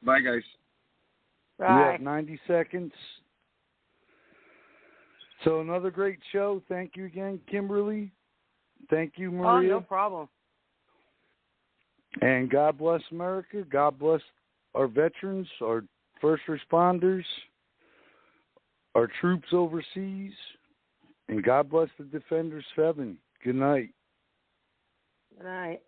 Bye, guys. Bye. We have 90 seconds. So another great show. Thank you again, Kimberly. Thank you, Maria. Oh, no problem. And God bless America. God bless our veterans, our first responders, our troops overseas, and God bless the Defenders VII. Good night. Good night.